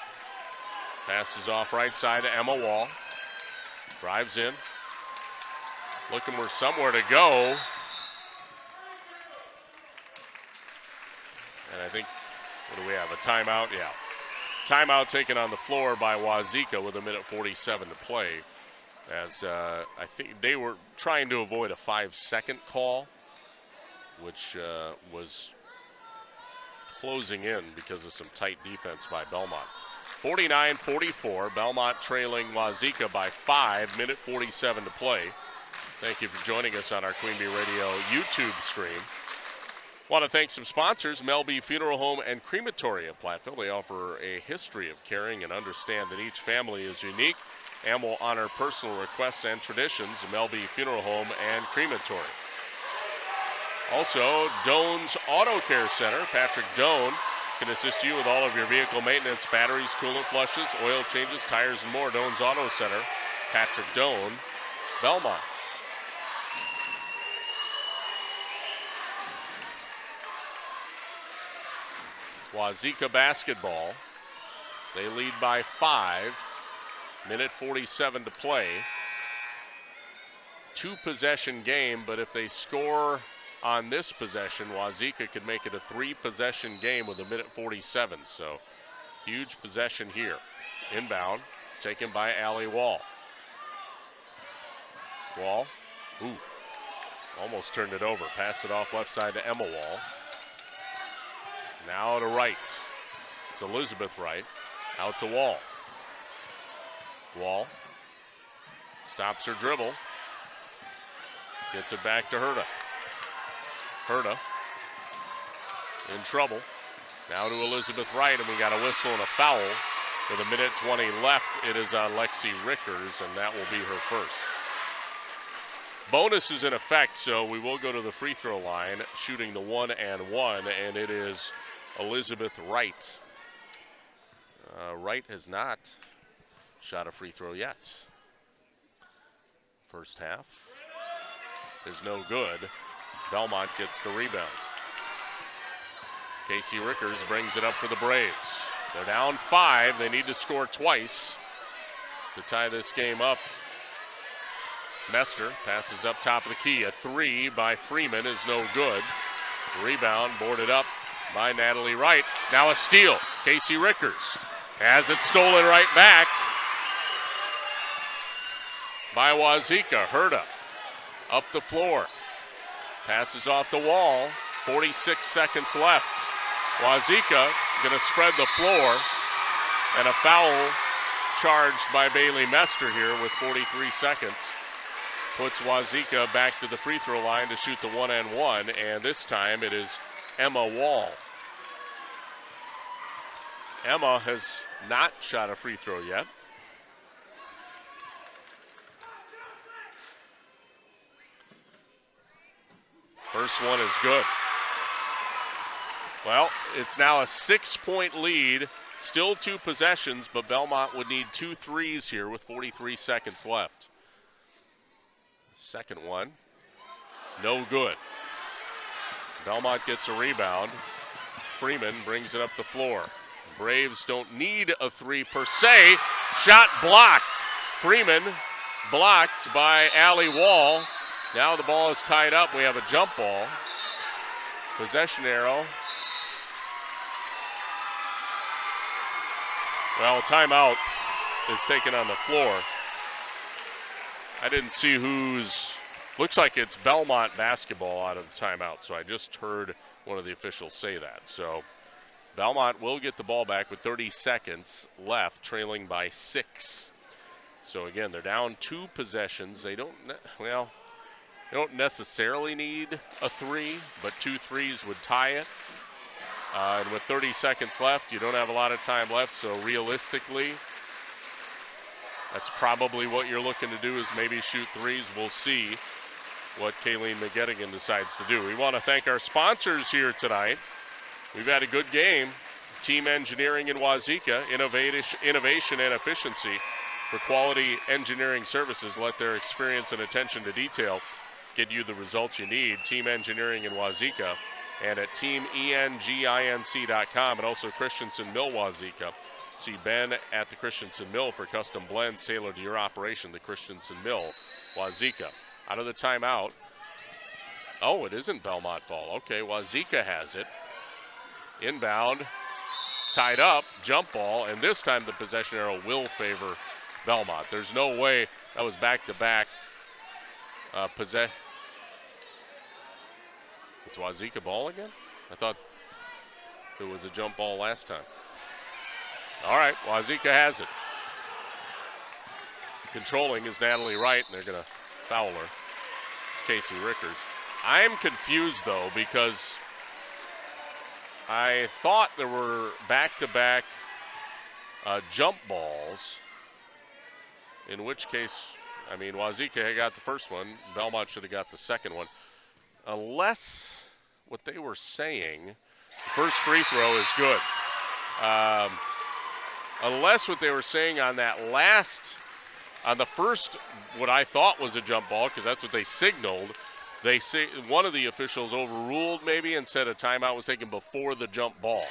passes off right side to Emma Wall. Drives in. Looking for somewhere to go. And I think, what do we have, a timeout? Yeah. Timeout taken on the floor by Wauzeka with 1:47 to play. As I think they were trying to avoid a 5-second call, which was closing in because of some tight defense by Belmont. 49-44, Belmont trailing Wauzeka by 5, 1:47 to play. Thank you for joining us on our Queen Bee Radio YouTube stream. Want to thank some sponsors, Melby Funeral Home and Crematory of Platteville. They offer a history of caring and understand that each family is unique and will honor personal requests and traditions. Melby Funeral Home and Crematory. Also, Doan's Auto Care Center. Patrick Doan can assist you with all of your vehicle maintenance, batteries, coolant flushes, oil changes, tires, and more. Doan's Auto Center. Patrick Doan, Belmont. Wauzeka basketball. They lead by 5. 1:47 to play. 2-possession game, but if they score on this possession, Wauzeka could make it a 3-possession game with 1:47. So huge possession here. Inbound, taken by Allie Wall. Wall, almost turned it over. Pass it off left side to Emma Wall. Now to Wright. It's Elizabeth Wright. Out to Wall. Wall stops her dribble. Gets it back to Herta. Herta in trouble. Now to Elizabeth Wright, and we got a whistle and a foul. With 1:20 left, it is on Lexi Rickers, and that will be her first. Bonus is in effect, so we will go to the free throw line, shooting the 1-and-1, and it is Elizabeth Wright. Wright has not shot a free throw yet. First half is no good. Belmont gets the rebound. Casey Rickers brings it up for the Braves. They're down 5. They need to score twice to tie this game up. Mester passes up top of the key. A 3 by Freeman is no good. Rebound boarded up by Natalie Wright. Now a steal. Casey Rickers has it stolen right back by Wauzeka. Herta up the floor. Passes off the Wall. 46 seconds left. Wauzeka going to spread the floor, and a foul charged by Bailey Mester here with 43 seconds. Puts Wauzeka back to the free throw line to shoot the 1-and-1, and this time it is Emma Wall. Emma has not shot a free throw yet. First one is good. Well, it's now a 6-point lead. Still 2 possessions, but Belmont would need 2 threes here with 43 seconds left. Second one, no good. Belmont gets a rebound. Freeman brings it up the floor. Braves don't need a 3 per se. Shot blocked. Freeman blocked by Allie Wall. Now the ball is tied up. We have a jump ball. Possession arrow. Well, timeout is taken on the floor. I didn't see who Looks like it's Belmont basketball out of the timeout, so I just heard one of the officials say that. So Belmont will get the ball back with 30 seconds left, trailing by 6. So again, they're down 2 possessions. They don't necessarily need a 3, but 2 threes would tie it. And with 30 seconds left, you don't have a lot of time left, so realistically, that's probably what you're looking to do, is maybe shoot threes. We'll see what Kayleen McGettigan decides to do. We want to thank our sponsors here tonight. We've had a good game. Team Engineering in Wauzeka, innovation and efficiency for quality engineering services. Let their experience and attention to detail get you the results you need. Team Engineering in Wauzeka, and at teamenginc.com, and also Christensen Mill Wauzeka. See Ben at the Christensen Mill for custom blends tailored to your operation. The Christensen Mill Wauzeka. Out of the timeout. Oh, it isn't Belmont ball. Okay, Wauzeka has it. Inbound, tied up, jump ball, and this time the possession arrow will favor Belmont. There's no way that was back-to-back possession. It's Wauzeka ball again? I thought it was a jump ball last time. All right, Wauzeka has it. Controlling is Natalie Wright, and they're going to foul her. It's Casey Rickers. I'm confused, though, because I thought there were back-to-back jump balls, in which case, I mean, Wauzeka had got the first one. Belmont should have got the second one. Unless what they were saying, the first free throw is good. Unless what they were saying on that last, on the first, what I thought was a jump ball, because that's what they signaled, they say one of the officials overruled maybe and said a timeout was taken before the jump ball.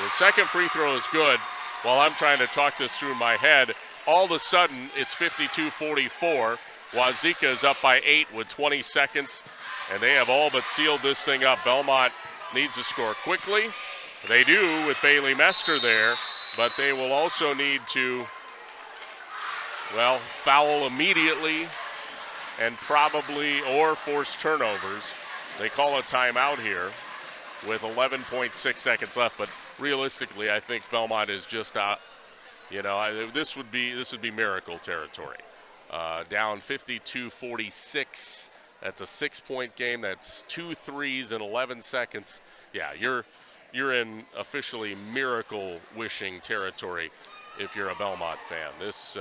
The second free throw is good. While I'm trying to talk this through my head, all of a sudden it's 52-44. Wauzeka is up by 8 with 20 seconds, and they have all but sealed this thing up. Belmont needs to score quickly. They do with Bailey Mesker there, but they will also need to, well, foul immediately and probably, or force turnovers. They call a timeout here with 11.6 seconds left, but realistically, I think Belmont is just out. You know, this would be miracle territory. Down 52-46. That's a 6-point game. That's 2 threes in 11 seconds. Yeah, you're in officially miracle wishing territory if you're a Belmont fan. This,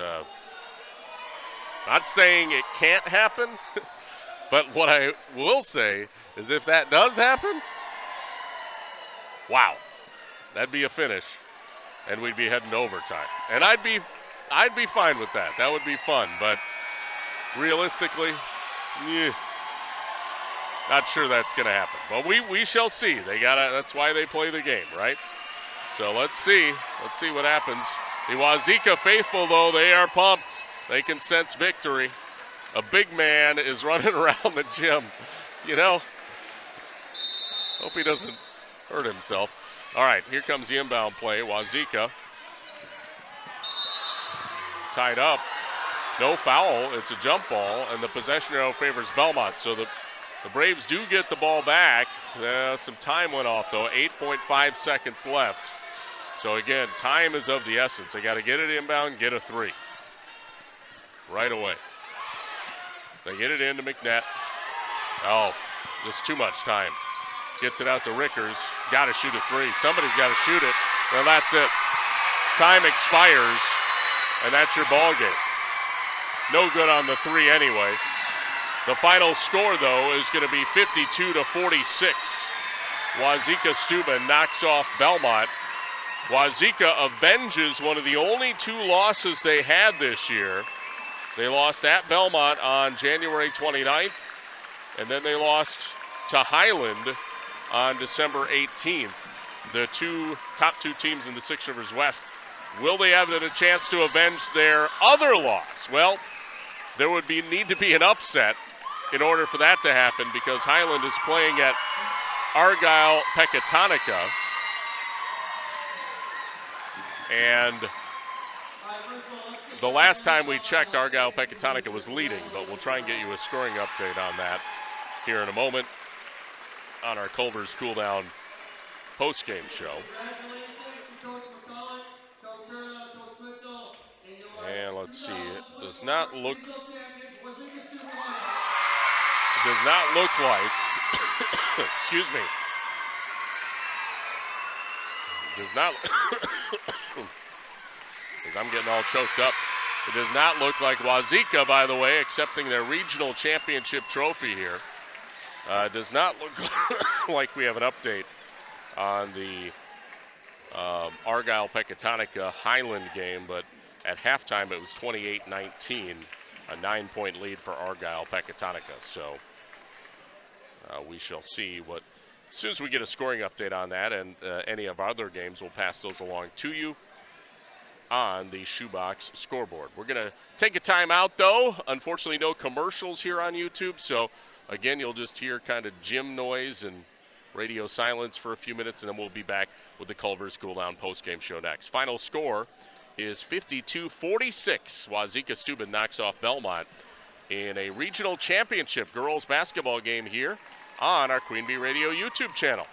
not saying it can't happen, but what I will say is if that does happen, wow, that'd be a finish, and we'd be heading to overtime. And I'd be fine with that. That would be fun, but realistically, not sure that's going to happen. But we shall see. That's why they play the game, right? So let's see. Let's see what happens. The Wauzeka faithful, though, they are pumped. They can sense victory. A big man is running around the gym. You know, hope he doesn't hurt himself. All right, here comes the inbound play. Wauzeka tied up. No foul. It's a jump ball, and the possession arrow favors Belmont. So the Braves do get the ball back. Some time went off, though. 8.5 seconds left. So, again, time is of the essence. They got to get it inbound, get a 3 right away. They get it into McNett. Oh, just too much time. Gets it out to Rickers. Got to shoot a 3. Somebody's got to shoot it. Well, that's it. Time expires, and that's your ball game. No good on the 3 anyway. The final score, though, is going to be 52-46. Wauzeka-Steuben knocks off Belmont. Wauzeka avenges one of the only 2 losses they had this year. They lost at Belmont on January 29th, and then they lost to Highland on December 18th. The top two teams in the Six Rivers West. Will they have a chance to avenge their other loss? Well, there would need to be an upset in order for that to happen, because Highland is playing at Argyle Pecatonica. And the last time we checked, Argyle-Pecatonica was leading, but we'll try and get you a scoring update on that here in a moment on our Culver's Cool Down post-game show. And let's see, it does not look like, excuse me, does not, as I'm getting all choked up, it does not look like Wauzeka, by the way, accepting their regional championship trophy here. Does not look like we have an update on the Argyle-Pecatonica Highland game, but at halftime it was 28-19, a 9-point lead for Argyle-Pecatonica. So we shall see what, as soon as we get a scoring update on that and any of our other games, we'll pass those along to you on the Shoebox scoreboard. We're going to take a timeout, though. Unfortunately, no commercials here on YouTube, so again, you'll just hear kind of gym noise and radio silence for a few minutes, and then we'll be back with the Culver's Cool Down postgame show next. Final score is 52-46. Wauzeka-Steuben knocks off Belmont in a regional championship girls basketball game here on our Queen Bee Radio YouTube channel.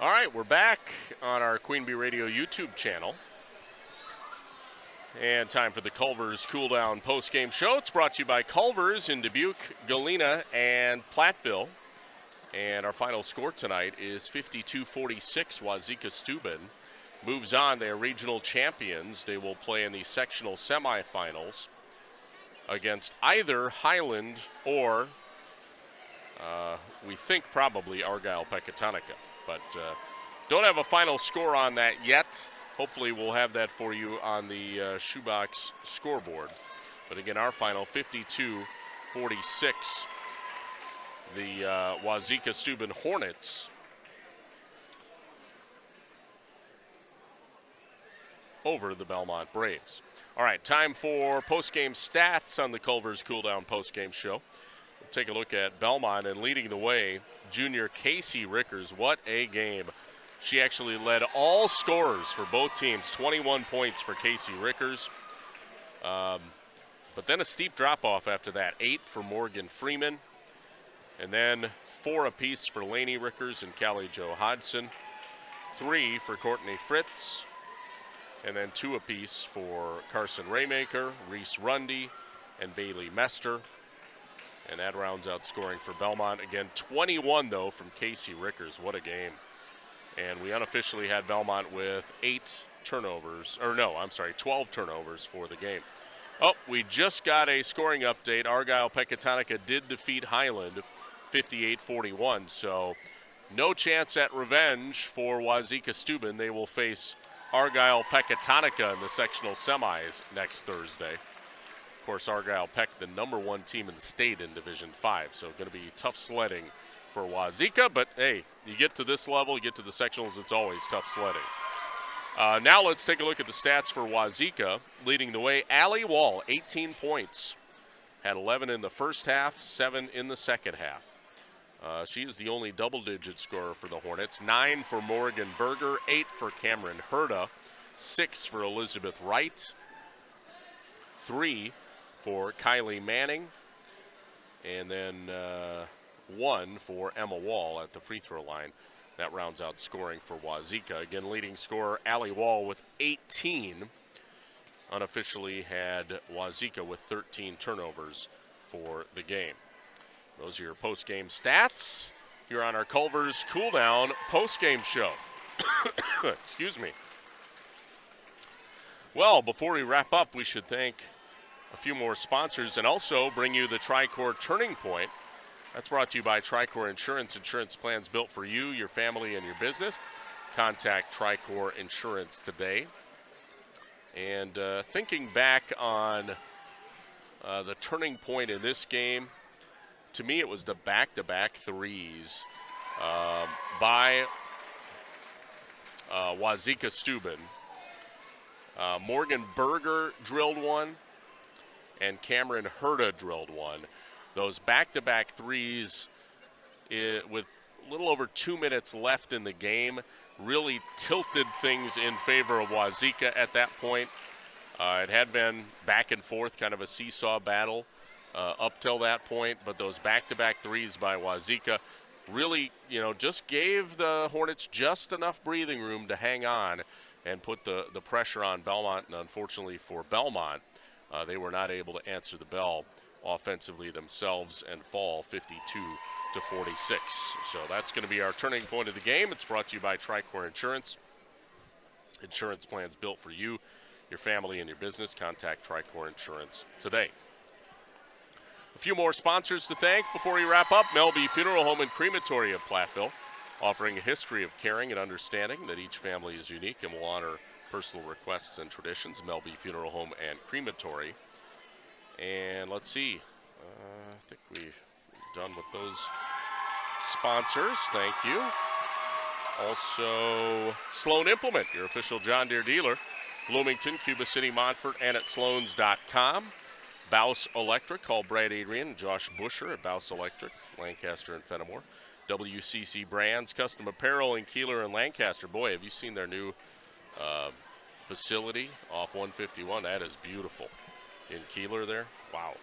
All right, we're back on our Queen Bee Radio YouTube channel. And time for the Culver's Cool Down post-game show. It's brought to you by Culver's in Dubuque, Galena, and Platteville. And our final score tonight is 52-46. Wauzeka-Steuben moves on. They are regional champions. They will play in the sectional semifinals against either Highland or, we think probably Argyle-Pecatonica. But don't have a final score on that yet. Hopefully we'll have that for you on the Shoebox scoreboard. But again, our final 52-46. The Wauzeka-Steuben Hornets over the Belmont Braves. All right, time for post-game stats on the Culver's Cool Down post-game show. We'll take a look at Belmont, and leading the way, junior Casey Rickers. What a game. She actually led all scorers for both teams, 21 points for Casey Rickers. But then a steep drop-off after that. 8 for Morgan Freeman. And then 4 apiece for Lainey Rickers and Callie Jo Hodgson. 3 for Courtney Fritz. And then 2 apiece for Carson Raymaker, Reese Rundy, and Bailey Mester. And that rounds out scoring for Belmont. Again, 21, though, from Casey Rickers. What a game. And we unofficially had Belmont with 12 turnovers for the game. Oh, we just got a scoring update. Argyle-Pecatonica did defeat Highland 58-41, so no chance at revenge for Wauzeka-Steuben. They will face Argyle-Pecatonica in the sectional semis next Thursday. Of course, Argyle-Peck, the #1 team in the state in Division 5, so going to be tough sledding for Wauzeka, but hey, you get to this level, you get to the sectionals, it's always tough sledding. Now let's take a look at the stats for Wauzeka. Leading the way, Allie Wall, 18 points. Had 11 in the first half, 7 in the second half. She is the only double-digit scorer for the Hornets. 9 for Morgan Berger, 8 for Cameron Herda, 6 for Elizabeth Wright, 3 for Kylie Manning, and then 1 for Emma Wall at the free throw line. That rounds out scoring for Wauzeka. Again, leading scorer Allie Wall with 18. Unofficially had Wauzeka with 13 turnovers for the game. Those are your post-game stats here on our Culver's Cool Down post-game show. Excuse me. Well, before we wrap up, we should thank a few more sponsors and also bring you the Tricor Turning Point. That's brought to you by Tricor Insurance. Insurance plans built for you, your family, and your business. Contact Tricor Insurance today. And thinking back on the turning point in this game, to me it was the back-to-back threes by Wauzeka-Steuben. Morgan Berger drilled one, and Cameron Herda drilled one. Those back-to-back threes with a little over 2 minutes left in the game really tilted things in favor of Wauzeka at that point. It had been back and forth, kind of a seesaw battle up till that point, but those back-to-back threes by Wauzeka really, just gave the Hornets just enough breathing room to hang on and put the pressure on Belmont. And unfortunately for Belmont, they were not able to answer the bell offensively themselves and fall 52-46. So that's going to be our turning point of the game. It's brought to you by Tricor Insurance. Insurance plans built for you, your family, and your business. Contact Tricor Insurance today. A few more sponsors to thank before we wrap up. Melby Funeral Home and Crematory of Platteville, offering a history of caring and understanding that each family is unique and will honor personal requests and traditions. Melby Funeral Home and Crematory. And let's see, I think we're done with those sponsors. Thank you. Also, Sloan Implement, your official John Deere dealer. Bloomington, Cuba City, Montfort, and at sloans.com. Bouse Electric, call Brad Adrian and Josh Busher at Bouse Electric, Lancaster and Fenimore. WCC Brands, custom apparel in Keeler and Lancaster. Boy, have you seen their new facility off 151? That is beautiful. In Keeler there. Wow.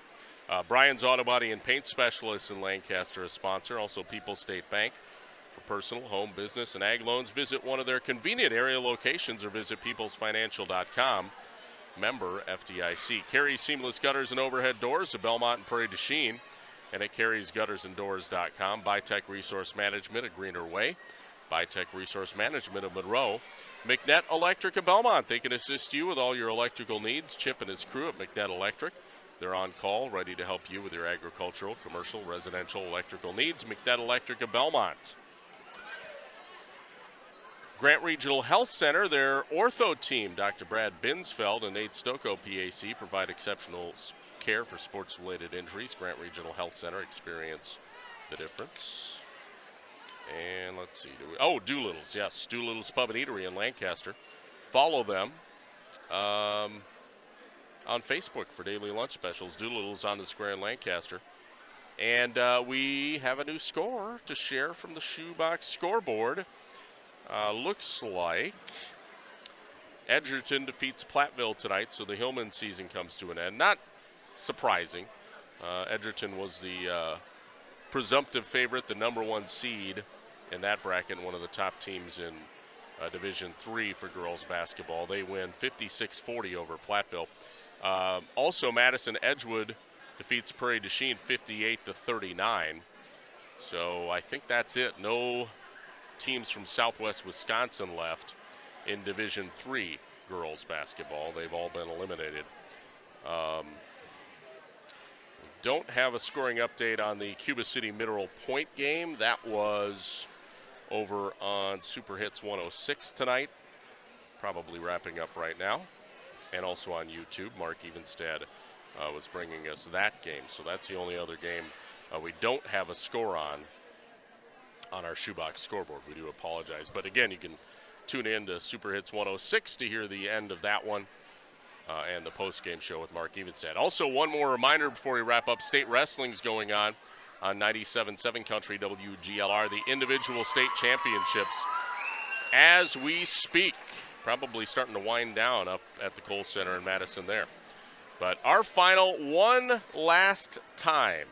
Brian's Auto Body and Paint Specialists in Lancaster, a sponsor. Also People's State Bank for personal, home, business, and ag loans. Visit one of their convenient area locations or visit peoplesfinancial.com. Member FDIC. Carries Seamless Gutters and Overhead Doors at Belmont and Prairie du Chien, and at carriesguttersanddoors.com. Bytech Resource Management at Greener Way. Bytech Resource Management of Monroe. McNett Electric of Belmont. They can assist you with all your electrical needs. Chip and his crew at McNett Electric. They're on call, ready to help you with your agricultural, commercial, residential, electrical needs. McNett Electric of Belmont. Grant Regional Health Center, their ortho team, Dr. Brad Binsfeld and Nate Stocco, PAC, provide exceptional care for sports-related injuries. Grant Regional Health Center, experience the difference. And let's see, Doolittle's, yes, Doolittle's Pub and Eatery in Lancaster. Follow them on Facebook for daily lunch specials. Doolittle's on the square in Lancaster. And we have a new score to share from the Shoebox scoreboard. Looks like Edgerton defeats Platteville tonight, so the Hillman season comes to an end. Not surprising. Edgerton was the presumptive favorite, the number 1 seed in that bracket, one of the top teams in Division III for girls basketball. They win 56-40 over Platteville. Also, Madison Edgewood defeats Prairie du Chien 58-39. So I think that's it. No teams from Southwest Wisconsin left in Division III girls basketball. They've all been eliminated. Don't have a scoring update on the Cuba City Mineral Point game. That was over on Super Hits 106 tonight. Probably wrapping up right now. And also on YouTube, Mark Evenstad was bringing us that game. So that's the only other game we don't have a score on our shoebox scoreboard. We do apologize. But again, you can tune in to Super Hits 106 to hear the end of that one and the post-game show with Mark Evenstad. Also, one more reminder before we wrap up, state wrestling's going on 97.7 Country WGLR, the individual state championships as we speak. Probably starting to wind down up at the Kohl Center in Madison there. But our final one last time.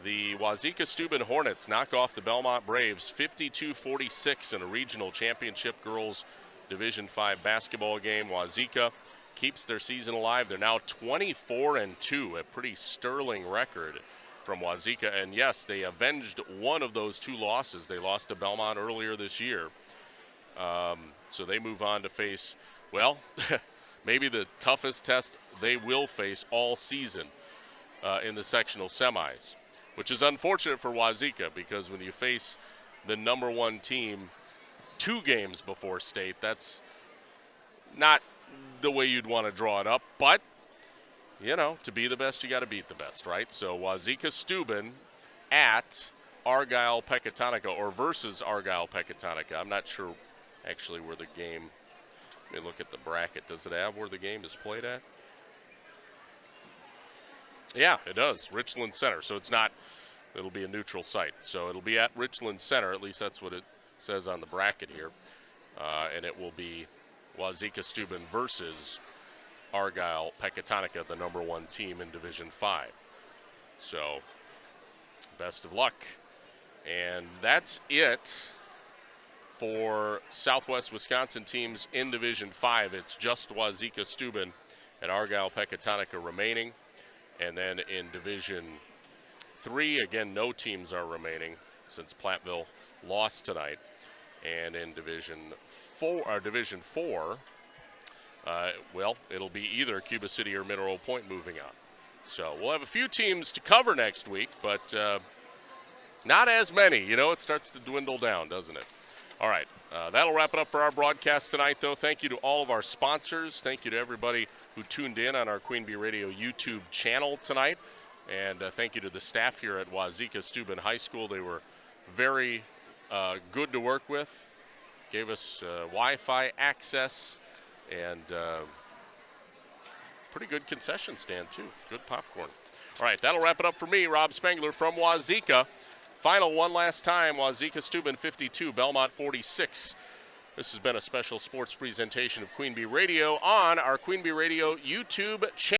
The Wauzeka-Steuben Hornets knock off the Belmont Braves 52-46 in a regional championship girls Division V basketball game. Wauzeka keeps their season alive. They're now 24-2, a pretty sterling record from Wauzeka. And yes, they avenged one of those 2 losses. They lost to Belmont earlier this year. So they move on to face, well, maybe the toughest test they will face all season in the sectional semis, which is unfortunate for Wauzeka because when you face the number 1 team 2 games before state, that's not the way you'd want to draw it up. But, you know, to be the best, you got to beat the best, right? So Wauzeka-Steuben at Argyle-Pecatonica, or versus Argyle-Pecatonica. I'm not sure actually where the game, let me look at the bracket. Does it have where the game is played at? Yeah, it does. Richland Center. So it's not, it'll be a neutral site. So it'll be at Richland Center. At least that's what it says on the bracket here. And it will be Wauzeka-Steuben versus Argyle-Pecatonica, the number 1 team in Division V. So best of luck. And that's it for Southwest Wisconsin teams in Division V. It's just Wauzeka-Steuben and Argyle-Pecatonica remaining. And then in Division III, again, no teams are remaining since Platteville lost tonight. And in Division IV, well, it'll be either Cuba City or Mineral Point moving on. So we'll have a few teams to cover next week, but not as many. You know, it starts to dwindle down, doesn't it? All right, that'll wrap it up for our broadcast tonight, though. Thank you to all of our sponsors. Thank you to everybody who tuned in on our Queen Bee Radio YouTube channel tonight. And thank you to the staff here at Wauzeka-Steuben High School. They were very good to work with, gave us Wi-Fi access, and pretty good concession stand, too. Good popcorn. All right, that'll wrap it up for me, Rob Spangler from Wauzeka. Final one last time, Wauzeka-Steuben 52, Belmont 46. This has been a special sports presentation of Queen Bee Radio on our Queen Bee Radio YouTube channel.